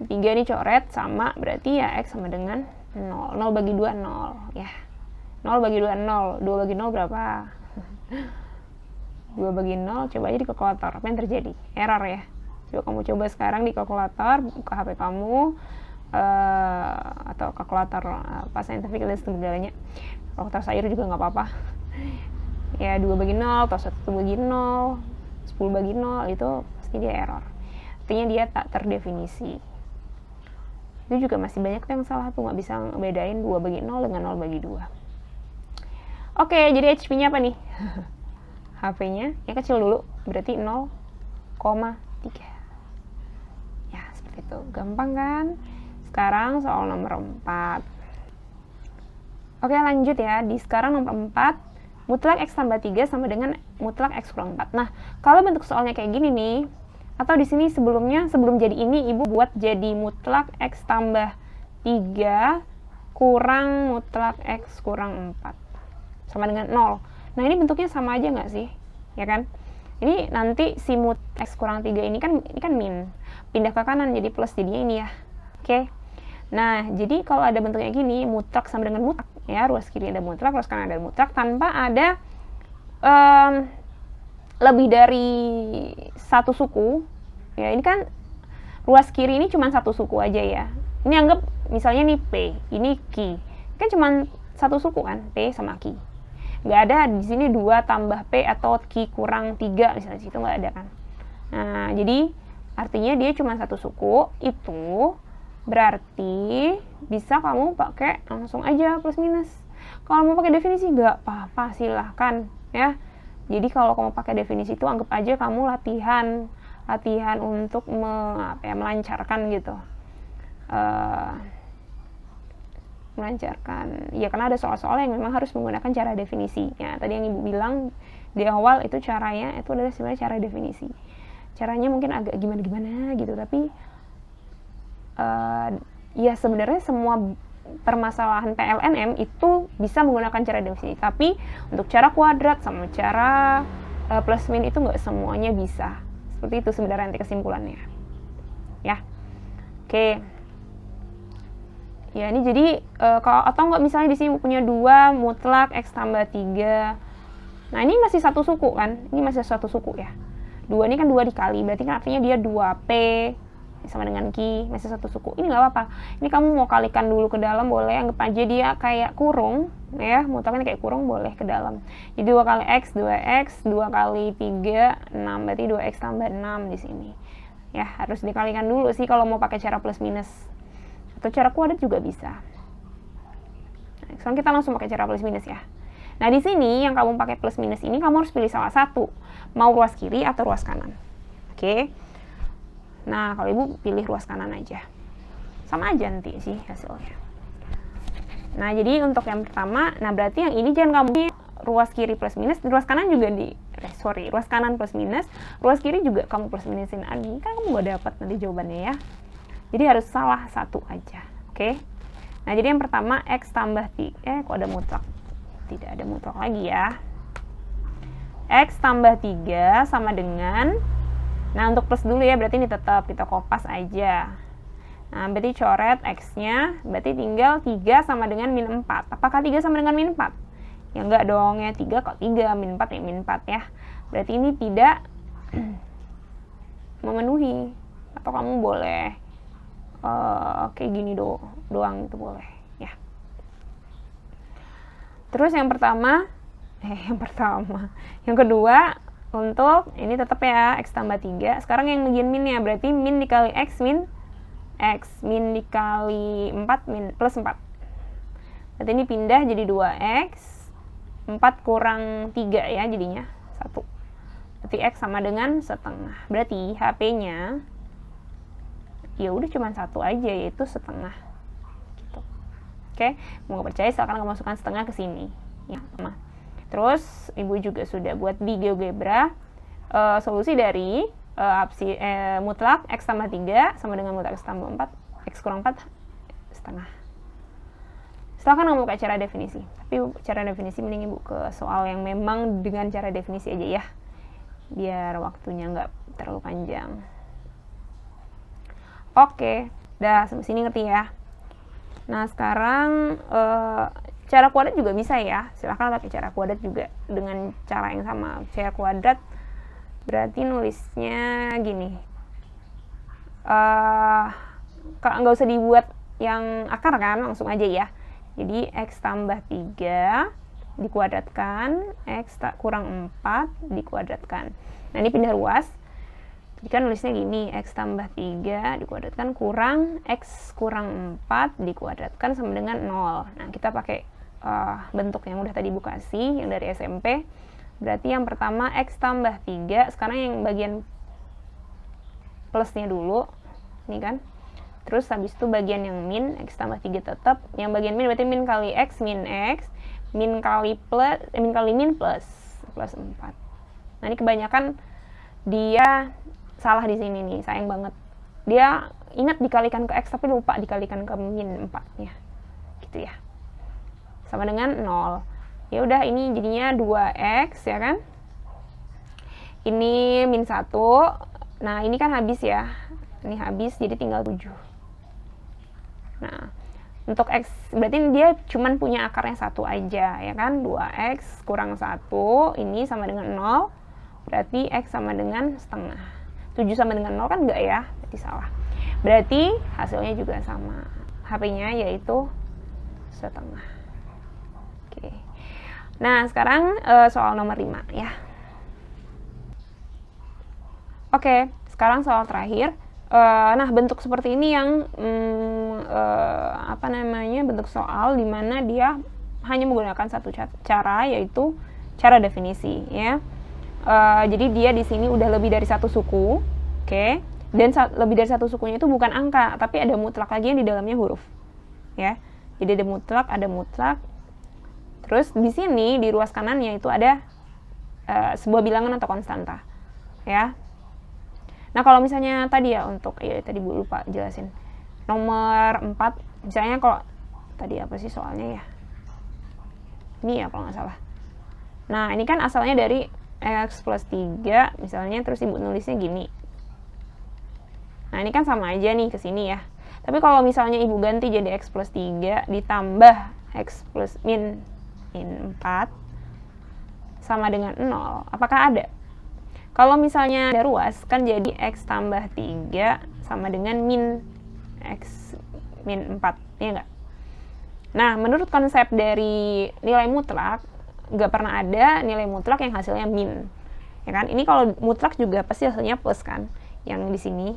3 ini coret sama, berarti ya x sama dengan 0. 0 bagi 2, 0 ya. 0 bagi 2, 0. 2 bagi 0 berapa? 2 bagi 0, coba aja di kalkulator. Apa yang terjadi? Error ya. Coba kamu coba sekarang di kalkulator, buka HP kamu, atau kalkulator apa scientific dan segalanya, kalkulator sayur juga nggak apa-apa ya. 2 bagi 0 atau 1 bagi 0, 10 bagi 0 itu pasti dia error, artinya dia tak terdefinisi. Itu juga masih banyak tuh yang salah tuh, nggak bisa ngebedain 2 bagi 0 dengan 0 bagi 2. Oke, jadi HP-nya apa nih? HP-nya yang kecil dulu, berarti 0,3. Ya, seperti itu. Gampang kan? Sekarang soal nomor 4. Oke, lanjut ya. Di sekarang nomor 4, mutlak X tambah 3 sama dengan mutlak X kurang 4. Nah, kalau bentuk soalnya kayak gini nih, atau di sini sebelum jadi ini, Ibu buat jadi mutlak X tambah 3 kurang mutlak X kurang 4. Sama dengan 0. Nah, ini bentuknya sama aja nggak sih? Ya kan? Ini nanti si X kurang 3 ini kan min. Pindah ke kanan jadi plus, jadinya ini ya. Oke. Nah, jadi kalau ada bentuknya gini, mutlak sama dengan mutlak, ya, ruas kiri ada mutlak, ruas kanan ada mutlak, tanpa ada lebih dari satu suku. Ya, ini kan ruas kiri ini cuma satu suku aja ya. Ini anggap misalnya nih P, ini Q. Kan cuma satu suku kan, P sama Q. Nggak ada di sini 2 tambah P atau Q kurang 3, misalnya situ nggak ada kan. Nah, jadi artinya dia cuma satu suku, itu berarti bisa kamu pakai langsung aja plus minus. Kalau mau pakai definisi nggak apa-apa, silahkan ya. Jadi kalau kamu pakai definisi itu anggap aja kamu latihan untuk melancarkan gitu. Melancarkan ya, karena ada soal-soal yang memang harus menggunakan cara definisi ya. Tadi yang Ibu bilang di awal itu caranya itu adalah sebenarnya cara definisi. Caranya mungkin agak gimana-gimana gitu, tapi ya sebenarnya semua permasalahan PLNM itu bisa menggunakan cara definisi, tapi untuk cara kuadrat sama cara plus min itu nggak semuanya bisa. Seperti itu sebenarnya nanti kesimpulannya ya. Oke. Ya, ini jadi atau nggak misalnya di sini punya 2 mutlak X tambah 3. Nah, ini masih satu suku kan? Ini masih satu suku ya. 2 ini kan 2 dikali, berarti kan artinya dia 2P sama dengan Q, masih satu suku. Ini nggak apa-apa. Ini kamu mau kalikan dulu ke dalam boleh, anggap aja dia kayak kurung ya, mutlaknya kayak kurung boleh ke dalam. Jadi 2 kali X, 2X, 2 kali 3, 6, berarti 2X tambah 6 di sini. Ya, harus dikalikan dulu sih kalau mau pakai cara plus minus. Atau cara kuadrat juga bisa. Nah, sekarang kita langsung pakai cara plus minus ya. Nah, di sini yang kamu pakai plus minus ini kamu harus pilih salah satu. Mau ruas kiri atau ruas kanan. Oke. Nah, kalau Ibu pilih ruas kanan aja. Sama aja nanti sih hasilnya. Nah, jadi untuk yang pertama, nah berarti yang ini jangan kamu ruas kiri plus minus, ruas kanan juga ruas kanan plus minus, ruas kiri juga kamu plus minusin lagi. Kan kamu gak dapat nanti jawabannya ya. Jadi harus salah satu aja. Oke. Nah, jadi yang pertama X tambah 3, kok ada mutlak? Tidak ada mutlak lagi ya. X tambah 3 sama dengan, nah untuk plus dulu ya, berarti ini tetap kita kopas aja. Nah, berarti coret X-nya, berarti tinggal 3 sama dengan min 4. Apakah 3 sama dengan min 4? Ya enggak dong ya, 3 kok 3, min 4 ya min 4 ya. Berarti ini tidak memenuhi. Atau kamu boleh kayak gini doang itu boleh ya. Terus yang kedua untuk ini tetap ya X tambah 3. Sekarang yang bagian min ya, berarti min dikali X min dikali 4 min plus 4. Berarti ini pindah jadi 2X 4 kurang 3 ya, jadinya 1. Berarti X sama dengan setengah. Berarti HP-nya ya udah cuma 1 aja, yaitu setengah gitu. Oke, mau nggak percaya silakan kamu masukkan setengah ke sini ya. Terus Ibu juga sudah buat di GeoGebra solusi dari mutlak X tambah 3 sama dengan mutlak X tambah 4, X kurang 4 setengah. Silakan kamu pakai cara definisi, tapi cara definisi mending Ibu ke soal yang memang dengan cara definisi aja ya, biar waktunya nggak terlalu panjang. Oke, dah sampai sini ngerti ya. Nah, sekarang cara kuadrat juga bisa ya. Silahkan pakai cara kuadrat juga dengan cara yang sama. Cara kuadrat berarti nulisnya gini. Nggak usah dibuat yang akar kan, langsung aja ya. Jadi X tambah 3 dikuadratkan, X kurang 4 dikuadratkan. Nah, ini pindah ruas. Jadi kan nulisnya gini, X tambah 3 dikuadratkan kurang X kurang 4 dikuadratkan sama dengan 0. Nah, kita pakai bentuk yang udah tadi Bu kasih, yang dari SMP. Berarti yang pertama X tambah 3, sekarang yang bagian plusnya dulu, ini kan. Terus habis itu bagian yang min, X tambah 3 tetap. Yang bagian min berarti min kali X, min kali min plus 4. Nah, ini kebanyakan dia salah di sini nih, sayang banget. Dia ingat dikalikan ke X tapi lupa dikalikan ke min 4-nya. Gitu ya. Sama dengan 0. Ya udah, ini jadinya 2X ya kan. Ini min 1. Nah, ini kan habis ya. Ini habis jadi tinggal 7. Nah, untuk X berarti dia cuman punya akarnya 1 aja ya kan. 2X kurang 1 ini sama dengan 0. Berarti X sama dengan setengah. 7 sama dengan 0 kan enggak ya? Berarti salah. Berarti hasilnya juga sama. HP-nya yaitu setengah. Oke. Nah, sekarang soal nomor 5 ya. Oke, sekarang soal terakhir. Nah, bentuk seperti ini yang bentuk soal dimana dia hanya menggunakan satu cara, yaitu cara definisi ya. Jadi dia di sini udah lebih dari satu suku, oke? Dan lebih dari satu sukunya itu bukan angka, tapi ada mutlak lagi yang di dalamnya huruf, ya. Jadi ada mutlak. Terus di sini di ruas kanannya itu ada sebuah bilangan atau konstanta, ya. Nah, kalau misalnya tadi ya tadi Bu lupa jelasin. Nomor 4, misalnya kalau tadi apa sih soalnya ya? Ini ya kalau nggak salah. Nah, ini kan asalnya dari X plus 3 misalnya, terus Ibu nulisnya gini. Nah, ini kan sama aja nih ke sini ya. Tapi kalau misalnya Ibu ganti jadi X plus 3 ditambah X plus min 4 sama dengan 0, apakah ada? Kalau misalnya ada ruas, kan jadi X tambah 3 sama dengan min X min 4, ya nggak? Nah, menurut konsep dari nilai mutlak, nggak pernah ada nilai mutlak yang hasilnya min. Ya kan? Ini kalau mutlak juga pasti hasilnya plus kan, yang di sini.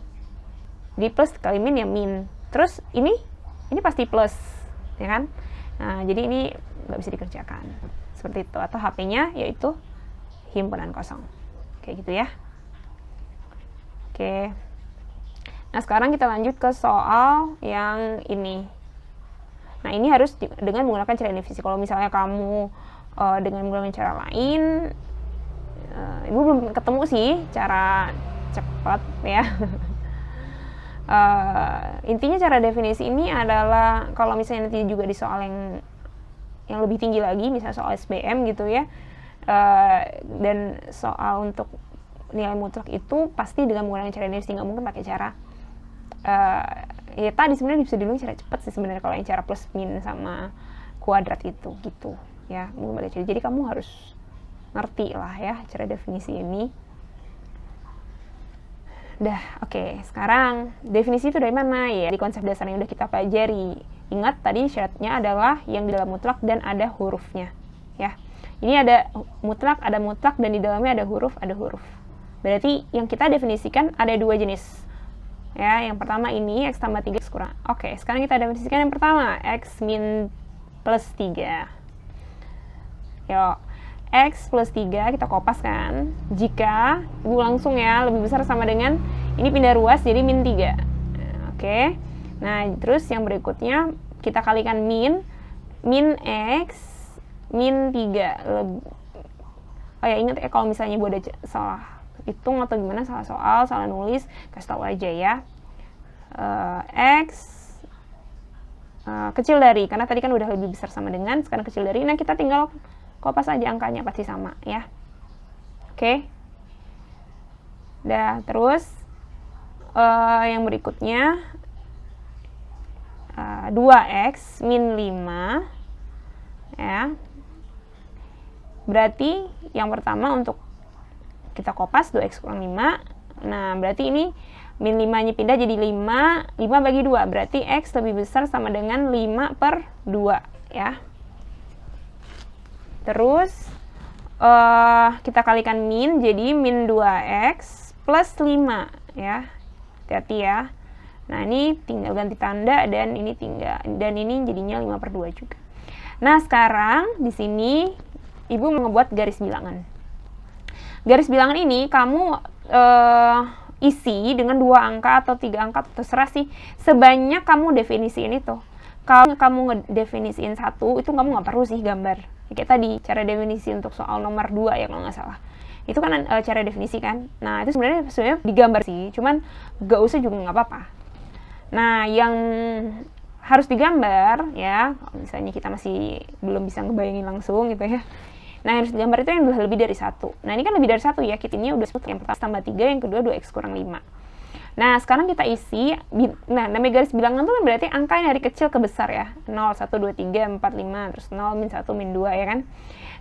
Di plus kali min ya min. Terus ini pasti plus, ya kan? Nah, jadi ini nggak bisa dikerjakan. Seperti itu. Atau HP-nya yaitu himpunan kosong. Kayak gitu ya. Oke. Nah, sekarang kita lanjut ke soal yang ini. Nah, ini harus dengan menggunakan cara definisi. Kalau misalnya kamu dengan menggunakan cara lain, Ibu belum ketemu sih cara cepat ya. Intinya cara definisi ini adalah kalau misalnya nanti juga di soal yang lebih tinggi lagi, misalnya soal SBM gitu ya. Dan soal untuk nilai mutlak itu pasti dengan menggunakan cara definisi, nggak mungkin pakai cara ya tadi sebenarnya bisa dulu cara cepat sih sebenarnya kalau yang cara plus min sama kuadrat itu gitu ya, mungkin pakai cara. Jadi kamu harus ngerti lah ya cara definisi ini. Oke. Sekarang definisi itu dari mana ya? Di konsep dasar yang udah kita pelajari. Ingat tadi syaratnya adalah yang di dalam mutlak dan ada hurufnya ya. Ini ada mutlak dan di dalamnya ada huruf. Berarti yang kita definisikan ada dua jenis. Ya, yang pertama ini X tambah 3 kurang. Oke, sekarang kita definisikan yang pertama, X min plus 3. Yuk, X plus 3 kita kopas kan. Jika Ibu langsung ya, lebih besar sama dengan ini pindah ruas jadi min 3. Oke. Nah, terus yang berikutnya kita kalikan min X min 3. Oh ya, ingat ya kalau misalnya Ibu ada salah hitung atau gimana, salah soal, salah nulis, kasih tahu aja ya. X kecil dari, karena tadi kan udah lebih besar sama dengan, sekarang kecil dari, nah kita tinggal kopas aja angkanya, pasti sama ya. Oke. Terus yang berikutnya 2X min 5 ya. Berarti yang pertama untuk kita kopas 2X kurang 5. Nah, berarti ini min 5-nya pindah jadi 5 bagi 2. Berarti X lebih besar sama dengan 5 per 2 ya. Terus kita kalikan min, jadi min 2X plus 5 ya. Hati-hati ya. Nah, ini tinggal ganti tanda dan ini jadinya 5 per 2 juga. Nah, sekarang di sini Ibu membuat garis bilangan. garis bilangan ini kamu isi dengan 2 angka atau 3 angka, terserah sih, sebanyak kamu definisiin itu. Kalau kamu ngedefinisiin 1, itu kamu nggak perlu sih gambar. Kayak tadi, cara definisi untuk soal nomor 2 ya kalau nggak salah. Itu kan cara definisi kan. Nah, itu sebenarnya digambar sih, cuman nggak usah juga nggak apa-apa. Nah, yang harus digambar ya, kalau misalnya kita masih belum bisa ngebayangin langsung gitu ya. Nah, yang harus digambar itu yang lebih dari 1. Nah, ini kan lebih dari 1 ya, ini udah sebut yang pertama tambah 3, yang kedua 2x kurang 5. Nah, sekarang kita isi, nah namanya garis bilangan itu kan berarti angka yang dari kecil ke besar ya. 0, 1, 2, 3, 4, 5, terus 0, min 1, min 2 ya kan.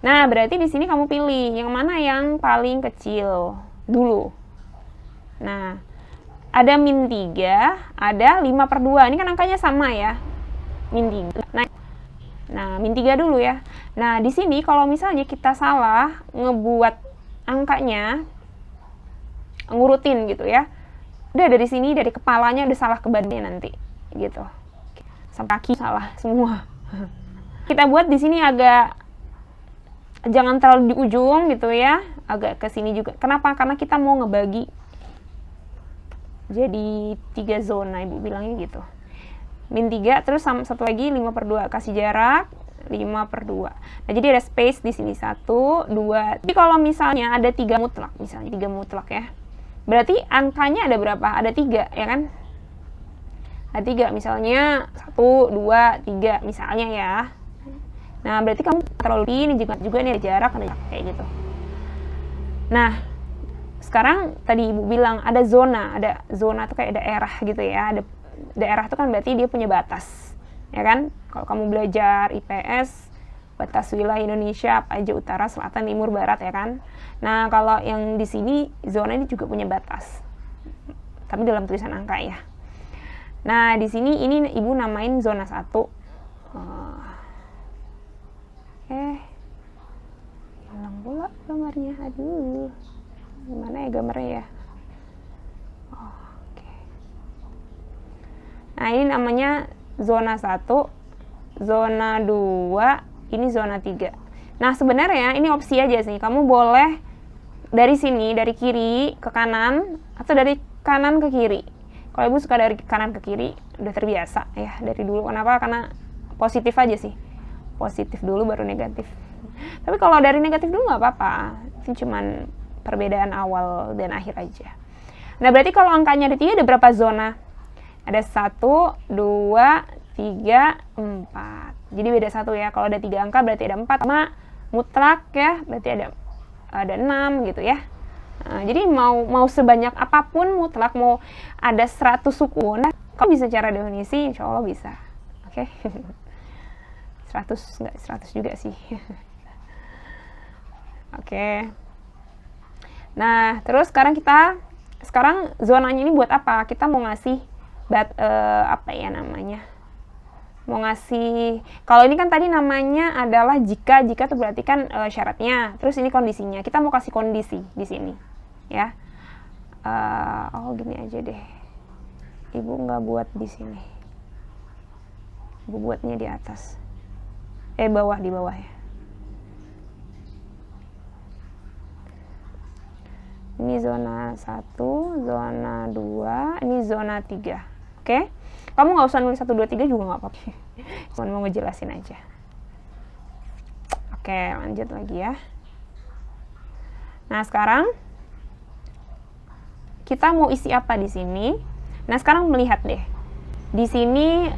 Nah, berarti di sini kamu pilih yang mana yang paling kecil dulu. Nah, ada min 3, ada 5/2. Ini kan angkanya sama ya. Min 3. Nah, min 3 dulu ya. Nah, di sini kalau misalnya kita salah ngebuat angkanya, ngurutin gitu ya. Udah dari sini, dari kepalanya udah salah ke badannya nanti gitu. Sampai kaki salah semua. Kita buat di sini agak jangan terlalu di ujung gitu ya, agak ke sini juga. Kenapa? Karena kita mau ngebagi jadi 3 zona, ibu bilangnya gitu. Min 3, terus satu lagi 5/2, kasih jarak 5/2. Nah, jadi ada space di sini 1, 2. Jadi kalau misalnya ada 3 mutlak, misalnya 3 mutlak ya, berarti angkanya ada berapa? Ada 3 ya kan? Ada 3, misalnya 1, 2, 3 misalnya ya. Nah, berarti kamu terlalu ini juga ini ada jarak, kayak gitu. Nah, sekarang tadi ibu bilang ada zona itu kayak daerah gitu ya. Ada daerah itu kan berarti dia punya batas, ya kan? Kalau kamu belajar IPS, batas wilayah Indonesia apa aja, utara, selatan, timur, barat ya kan. Nah, kalau yang di sini zona ini juga punya batas, tapi dalam tulisan angka ya. Nah, di sini ini ibu namain zona 1. Hilang pula gambarnya. Aduh, gimana ya gambarnya ya? Oke. Nah, ini namanya zona 1, zona 2, ini zona 3. Nah, sebenarnya ini opsi aja sih. Kamu boleh dari sini, dari kiri ke kanan, atau dari kanan ke kiri. Kalau ibu suka dari kanan ke kiri, udah terbiasa ya dari dulu. Kenapa? Karena positif aja sih. Positif dulu baru negatif. Tapi kalau dari negatif dulu nggak apa-apa. Itu cuman perbedaan awal dan akhir aja. Nah, berarti kalau angkanya ada 3, ada berapa zona? Ada 1, 2, 3, 4. Jadi beda 1 ya. Kalau ada 3 angka berarti ada 4, sama mutlak ya, berarti ada 6 gitu ya. Nah, jadi mau sebanyak apapun mutlak, mau ada 100 suku, nah, kalau bisa cara definisi, insya Allah bisa. Oke. 100 nggak 100 juga sih. Oke. Nah, terus sekarang zonanya ini buat apa? Kita mau ngasih apa ya namanya? Mau ngasih, kalau ini kan tadi namanya adalah jika tuh berarti kan syaratnya, terus ini kondisinya. Kita mau kasih kondisi di sini ya. Gini aja deh, ibu nggak buat di sini, ibu buatnya di atas, di bawah ya. Ini zona 1, zona 2, ini zona 3. Oke? Kamu nggak usah nulis 1, 2, 3 juga nggak apa-apa. Cuma mau ngejelasin aja. Oke, lanjut lagi ya. Nah, sekarang kita mau isi apa di sini? Nah, sekarang melihat deh. Di sini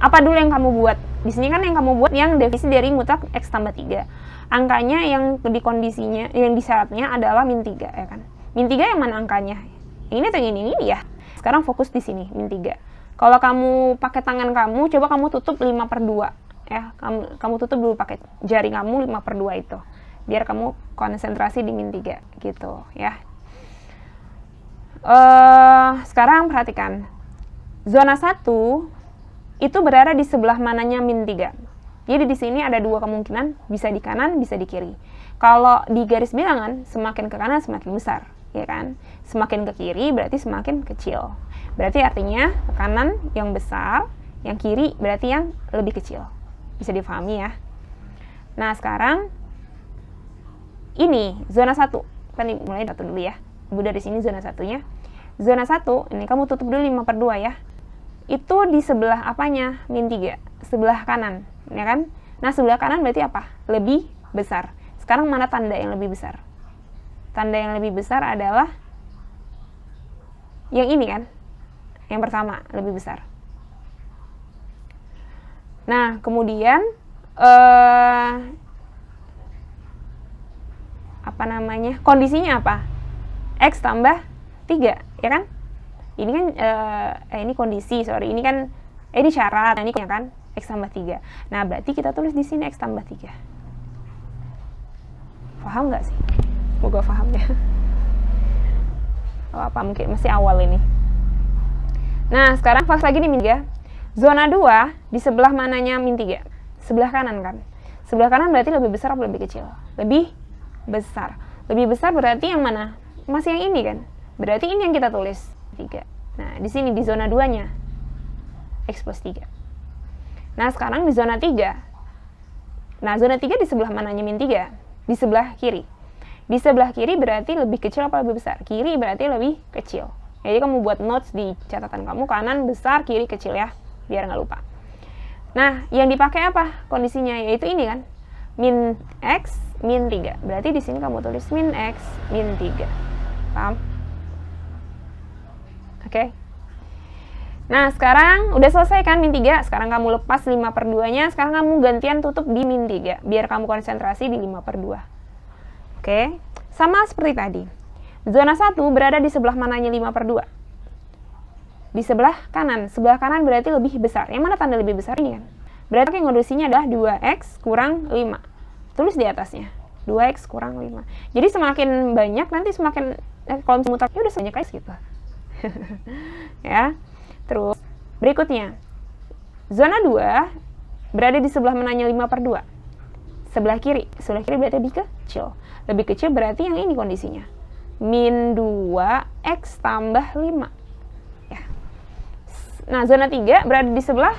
apa dulu yang kamu buat? Di sini kan yang kamu buat yang definisi dari mutlak X tambah 3. Angkanya yang di kondisinya, yang di syaratnya adalah min 3 ya kan. Min 3 yang mana angkanya? Ini atau ini ya. Sekarang fokus di sini, min 3. Kalau kamu pakai tangan kamu, coba kamu tutup 5/2 ya. Kamu tutup dulu pakai jari kamu 5/2 itu. Biar kamu konsentrasi di min 3 gitu ya. Sekarang perhatikan. Zona 1 itu berada di sebelah mananya min 3. Jadi di sini ada 2 kemungkinan, bisa di kanan, bisa di kiri. Kalau di garis bilangan, semakin ke kanan semakin besar, ya kan? Semakin ke kiri berarti semakin kecil. Berarti artinya ke kanan yang besar, yang kiri berarti yang lebih kecil. Bisa dipahami ya? Nah, sekarang ini zona 1. Kan mulai satu dulu ya. Ibu dari sini zona 1-nya. Zona 1, ini kamu tutup dulu 5/2 ya. Itu di sebelah apanya? Min 3. Sebelah kanan, ya kan? Nah, sebelah kanan berarti apa? Lebih besar. Sekarang mana tanda yang lebih besar? Tanda yang lebih besar adalah yang ini kan? Yang pertama, lebih besar. Nah, kemudian apa namanya? Kondisinya apa? X tambah 3, ya kan? Ini kan ini kondisi, sorry. Ini kan ini syarat. Nah, ini kan X tambah 3. Nah, berarti kita tulis di sini X tambah 3. Paham nggak sih? Semoga paham ya. Oh, apa mungkin masih awal ini. Nah, sekarang fase lagi nih min 3. Zona 2 di sebelah mananya min 3? Sebelah kanan kan? Sebelah kanan berarti lebih besar atau lebih kecil? Lebih besar. Lebih besar berarti yang mana? Masih yang ini kan? Berarti ini yang kita tulis 3. Nah, di sini di zona 2-nya X plus 3. Nah, sekarang di zona 3. Nah, zona 3 di sebelah mananya min 3? Di sebelah kiri. Di sebelah kiri berarti lebih kecil apa lebih besar? Kiri berarti lebih kecil. Jadi kamu buat notes di catatan kamu, kanan besar, kiri kecil ya, biar nggak lupa. Nah, yang dipakai apa kondisinya? Yaitu ini kan, min X, min 3. Berarti di sini kamu tulis min X, min 3. Paham? Oke. Nah, sekarang udah selesai kan min 3. Sekarang kamu lepas 5/2-nya. Sekarang kamu gantian tutup di min 3. Biar kamu konsentrasi di 5/2. Oke. Sama seperti tadi. Zona 1 berada di sebelah mananya 5/2? Di sebelah kanan. Sebelah kanan berarti lebih besar. Yang mana tanda lebih besar ini kan? Berarti kondisinya adalah 2X kurang 5. Tulis di atasnya. 2X kurang 5. Jadi semakin banyak nanti semakin kalau misalnya mutlaknya udah sebanyak X gitu. Ya. Terus, berikutnya, zona 2 berada di sebelah mananya 5/2? Sebelah kiri. Sebelah kiri berarti lebih kecil. Lebih kecil berarti yang ini kondisinya. Min 2X tambah 5. Ya. Nah, zona 3 berada di sebelah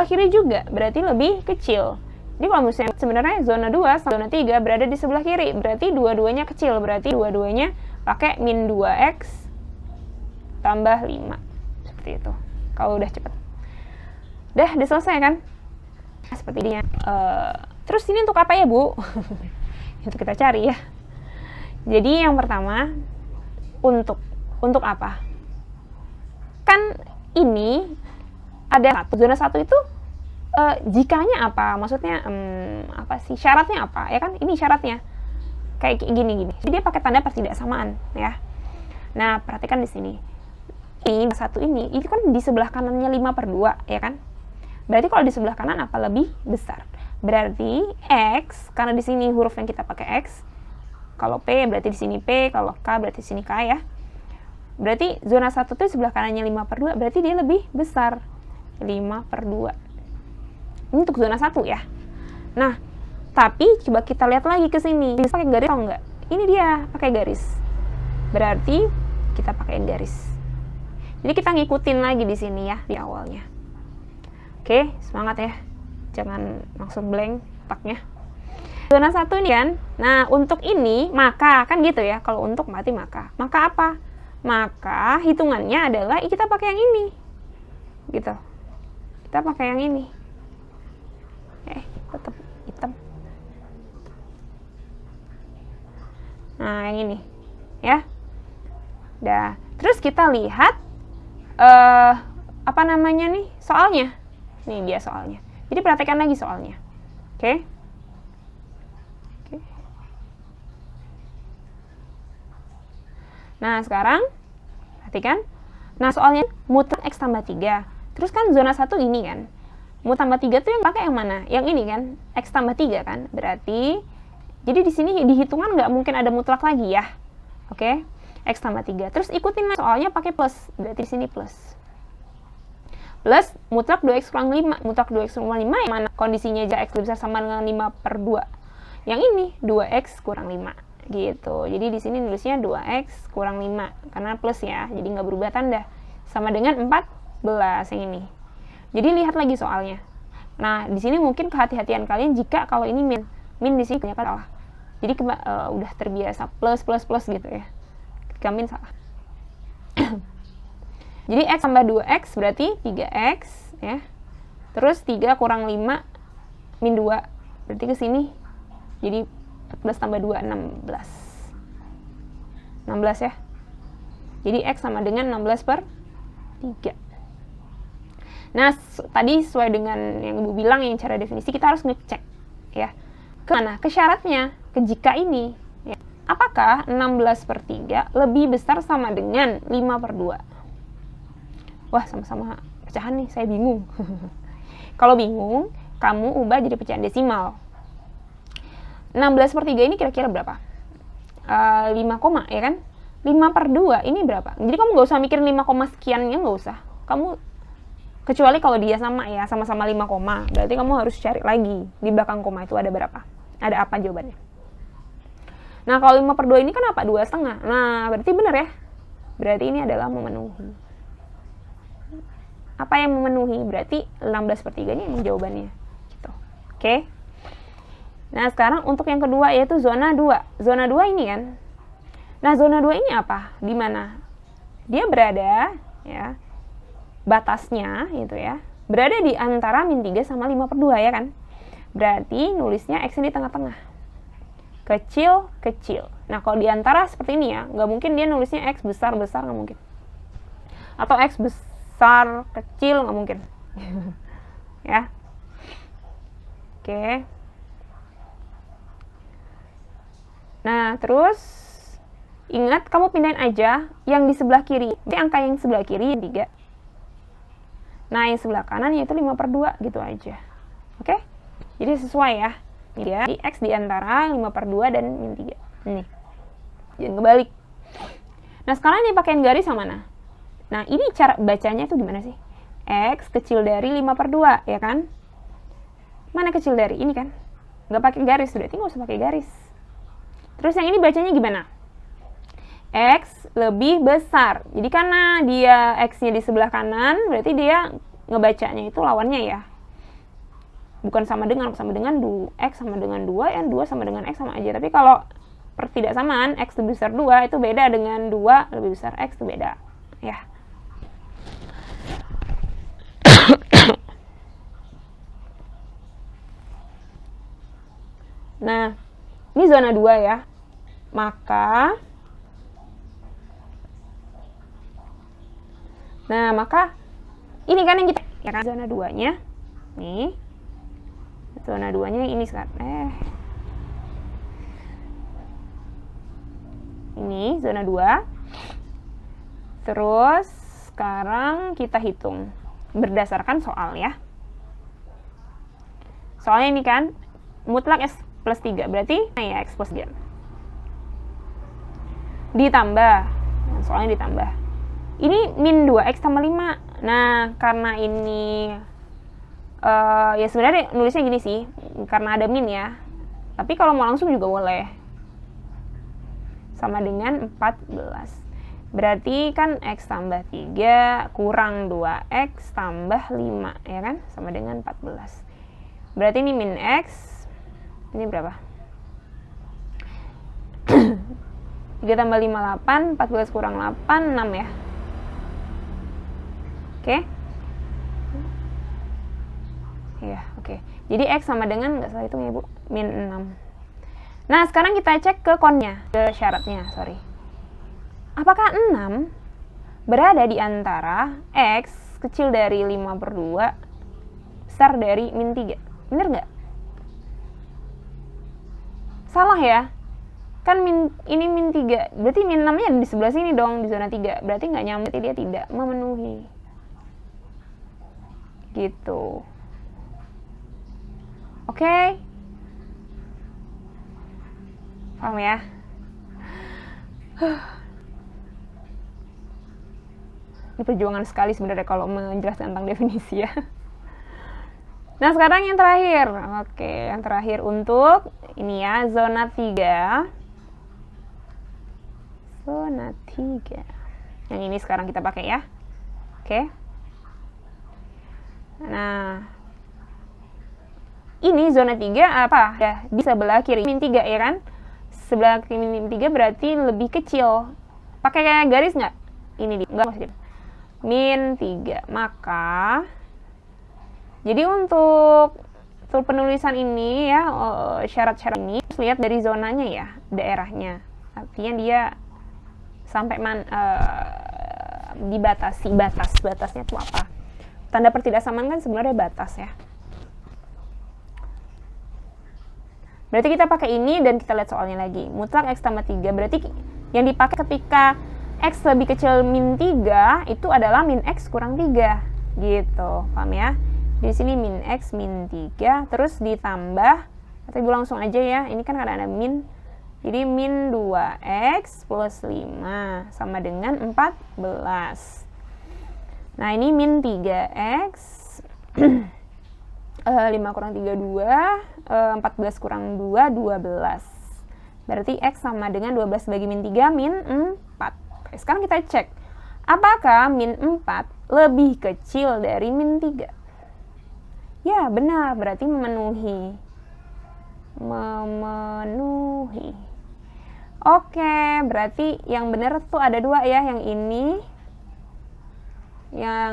kiri juga, berarti lebih kecil. Jadi kalau misalnya sebenarnya zona 2 sama zona 3 berada di sebelah kiri, berarti dua-duanya kecil. Berarti dua-duanya pakai min 2X tambah 5. Seperti itu. Kalau udah cepet. Udah selesai kan? Seperti ini ya. Terus ini untuk apa ya, Bu? Itu kita cari ya. Jadi yang pertama untuk apa? Kan ini ada zona 1 itu jikanya apa? Maksudnya apa sih? Syaratnya apa? Ya kan? Ini syaratnya. Kayak gini. Jadi dia pakai tanda pertidaksamaan ya. Nah, perhatikan di sini. Ini satu ini kan di sebelah kanannya 5/2 ya kan? Berarti kalau di sebelah kanan apa lebih besar? Berarti X, karena di sini huruf yang kita pakai X. Kalau P berarti di sini P, kalau K berarti di sini K ya. Berarti zona 1 itu sebelah kanannya 5/2, berarti dia lebih besar. 5/2. Ini untuk zona 1 ya. Nah, tapi coba kita lihat lagi ke sini. Bisa pakai garis atau enggak? Ini dia, pakai garis. Berarti kita pakai garis. Jadi kita ngikutin lagi di sini ya, di awalnya. Oke, semangat ya. Jangan langsung blank otaknya. Zona 1 ini kan. Nah, untuk ini, maka, kan gitu ya. Kalau untuk berarti maka. Maka apa? Maka hitungannya adalah kita pakai yang ini. Gitu. Kita pakai yang ini. Tetap hitam. Nah, yang ini. Ya. Dah. Terus kita lihat apa namanya nih soalnya. Nih dia soalnya. Jadi perhatikan lagi soalnya. Oke. Nah, sekarang perhatikan. Nah, soalnya mutlak X tambah 3. Terus kan zona 1 ini kan. Mu tambah 3 tuh yang pakai yang mana? Yang ini kan. X tambah 3 kan. Berarti jadi di sini dihitungan nggak mungkin ada mutlak lagi ya. Oke. X tambah 3. Terus ikutin soalnya pakai plus. Berarti di sini plus. Plus mutlak 2X kurang 5. Mutlak 2X kurang 5 yang mana kondisinya aja X lebih besar sama dengan 5/2. Yang ini 2X kurang 5. Gitu. Jadi di sini nulisnya 2X kurang 5. Karena plus ya. Jadi nggak berubah tanda. Sama dengan 14 yang ini. Jadi lihat lagi soalnya. Nah, di sini mungkin kehati-hatian kalian jika kalau ini min. Min di sini ternyata salah. Jadi udah terbiasa plus plus plus gitu ya. Ketika min salah. Jadi X tambah 2X berarti 3X ya. Terus 3 kurang 5 min 2. Berarti ke sini jadi 14 tambah 2 16. 16 ya. Jadi X sama dengan 16 per 3. Nah, tadi sesuai dengan yang Ibu bilang yang cara definisi, kita harus ngecek ya. Kemana? Ke syaratnya, ke jika ini. Ya. Apakah 16 per 3 lebih besar sama dengan 5 per 2? Wah, sama-sama pecahan nih, saya bingung. Kalau bingung, kamu ubah jadi pecahan desimal. 16 per 3 ini kira-kira berapa? 5, ya kan? 5 per 2 ini berapa? Jadi kamu gak usah mikir 5, sekiannya, gak usah. Kamu kecuali kalau dia sama ya, sama-sama 5 koma. Berarti kamu harus cari lagi di belakang koma itu ada berapa. Ada apa jawabannya. Nah, kalau 5 per 2 ini kan apa? 2,5. Nah, berarti benar ya. Berarti ini adalah memenuhi. Apa yang memenuhi? Berarti 16 per 3 ini emang jawabannya. Gitu. Oke. Nah, sekarang untuk yang kedua yaitu zona 2. Zona 2 ini kan. Nah, zona 2 ini apa? Di mana? Dia berada ya. Batasnya itu ya, berada di antara min 3 sama 5 per 2 ya kan. Berarti nulisnya X di tengah-tengah. Kecil-kecil. Nah, kalau di antara seperti ini ya, nggak mungkin dia nulisnya X besar-besar, nggak mungkin. Atau X besar, kecil, nggak mungkin. Ya. Oke. Nah, terus ingat kamu pindahin aja yang di sebelah kiri. Jadi angka yang sebelah kiri 3. Nah, yang sebelah kanan yaitu 5 per 2 gitu aja. Oke? Jadi sesuai ya. Jadi X di antara 5 per 2 dan min 3. Ini. Jangan kebalik. Nah, sekarang dipakein garis yang mana? Nah, ini cara bacanya itu gimana sih? X kecil dari 5 per 2, ya kan? Mana kecil dari? Ini kan? Nggak pakai garis, berarti nggak usah pakai garis. Terus yang ini bacanya gimana? X lebih besar. Jadi karena dia X-nya di sebelah kanan, berarti dia ngebacanya itu lawannya ya. Bukan sama dengan X sama dengan 2, ya 2 sama dengan X sama aja. Tapi kalau pertidaksamaan X lebih besar 2 itu beda dengan 2 lebih besar X itu beda. Ya. Nah, ini zona 2 ya. Maka ini kan yang kita ya kan zona 2-nya. Nih. Zona 2-nya ini sekarang. Ini zona 2. Terus sekarang kita hitung berdasarkan soal ya. Soalnya ini kan mutlak X plus 3. Berarti ya X plus 3. Ditambah. Soalnya ditambah. Ini min 2X tambah 5. Nah, karena ini ya sebenarnya nulisnya gini sih, karena ada min ya. Tapi kalau mau langsung juga boleh. Sama dengan 14. Berarti kan X tambah 3 kurang 2X tambah 5, ya kan? Sama dengan 14. Berarti ini min X. Ini berapa? 3 tambah 5, 8. 14 kurang 8, 6 ya. Oke. Ya, oke. Jadi X sama dengan, nggak salah hitung ya Bu, min 6. Nah, sekarang kita cek ke konnya, ke syaratnya, sorry. Apakah 6 berada di antara X kecil dari 5 per 2 besar dari min 3? Bener nggak? Salah ya? Kan ini min 3, berarti min 6-nya di sebelah sini dong, di zona 3. Berarti nggak nyampe, dia tidak memenuhi. Gitu. Oke. Paham ya? Ini perjuangan sekali sebenarnya kalau menjelaskan tentang definisi ya. Nah, sekarang yang terakhir. Oke, yang terakhir untuk ini ya, zona 3. Zona 3. Yang ini sekarang kita pakai ya. Oke. Nah, ini zona 3 apa? Ya, di sebelah kiri min 3 ya kan? sebelah kiri min 3 berarti lebih kecil. Pakai kayak garis nggak? Ini nggak maksudnya. Min 3. Maka jadi untuk penulisan ini ya, syarat-syarat ini lihat dari zonanya ya, daerahnya. Artinya dia sampai dibatasi, batasnya itu apa? Tanda pertidaksamaan kan sebenarnya batas ya. Berarti kita pakai ini dan kita lihat soalnya lagi. Mutlak X tambah 3 berarti yang dipakai ketika X lebih kecil min 3 itu adalah min X kurang 3 gitu, paham ya? Di sini min X min 3 terus ditambah, atau ibu langsung aja ya, ini kan karena ada min, jadi min 2X plus 5 sama dengan 14. Nah ini min 3X 5 kurang 3 2, 14 kurang 2 12. Berarti X sama dengan 12 bagi min 3 min 4. Oke, sekarang kita cek apakah min 4 lebih kecil dari min 3. Ya benar, berarti memenuhi. Oke, berarti yang benar tuh ada dua ya, yang ini yang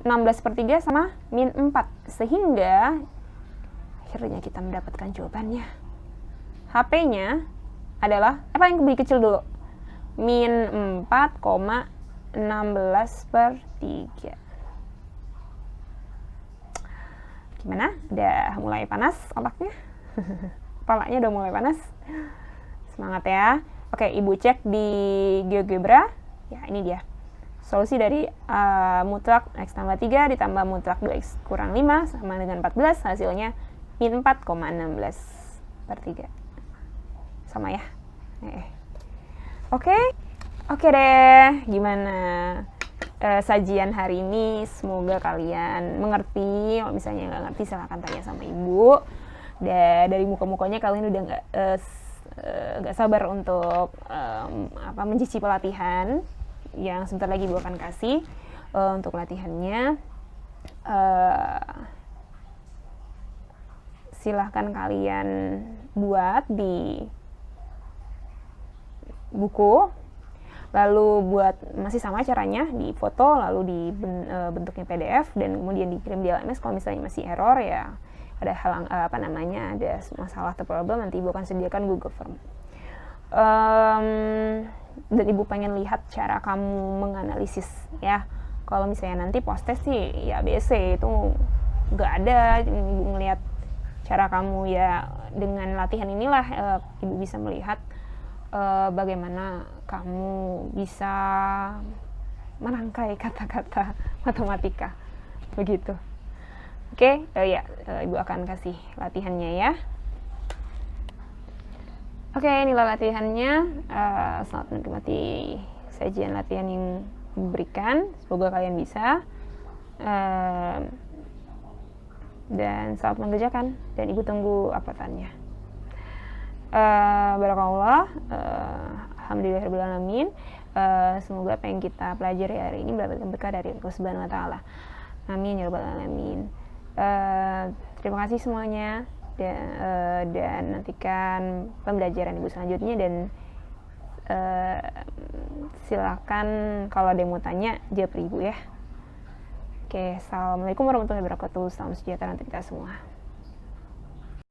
16/3 sama min 4, sehingga akhirnya kita mendapatkan jawabannya. HP-nya adalah apa yang lebih kecil dulu? Min 4,16/3. Gimana? Udah mulai panas otaknya? Kepalanya udah mulai panas? Semangat ya. Oke, ibu cek di GeoGebra. Ya, ini dia. Solusi dari mutlak X tambah 3 ditambah mutlak 2X kurang 5 sama dengan 14, hasilnya min 4,16/3. Sama ya? Oke deh, gimana sajian hari ini? Semoga kalian mengerti. Kalau misalnya nggak ngerti silahkan tanya sama ibu. Dari muka-mukanya kalian udah nggak sabar untuk mencicipi pelatihan yang sebentar lagi ibu akan kasih. Untuk latihannya silahkan kalian buat di buku, lalu buat masih sama caranya, di foto lalu di bentuknya PDF dan kemudian dikirim di LMS. Kalau misalnya masih error ya ada ada masalah atau problem, nanti ibu akan sediakan Google Form. Dan ibu pengen lihat cara kamu menganalisis ya. Kalau misalnya nanti post test sih ya BC itu nggak ada, ibu ngelihat cara kamu ya. Dengan latihan inilah ibu bisa melihat bagaimana kamu bisa merangkai kata-kata matematika begitu. Oke, ibu akan kasih latihannya ya. Oke, inilah latihannya. Selamat menikmati sajian latihan yang diberikan. Semoga kalian bisa dan selamat mengerjakan. Dan ibu tunggu uploadannya. Barakallah. Alhamdulillahirrahmanirrahim. Semoga apa yang kita pelajari hari ini mendapatkan berkah dari Allah Subhanahu wa Ta'ala. Amin ya rabbal alamin. Terima kasih semuanya, dan nantikan pembelajaran ibu selanjutnya, dan silakan kalau ada yang mau tanya jawab ibu ya. Oke, assalamualaikum warahmatullahi wabarakatuh. Salam sejahtera untuk kita semua.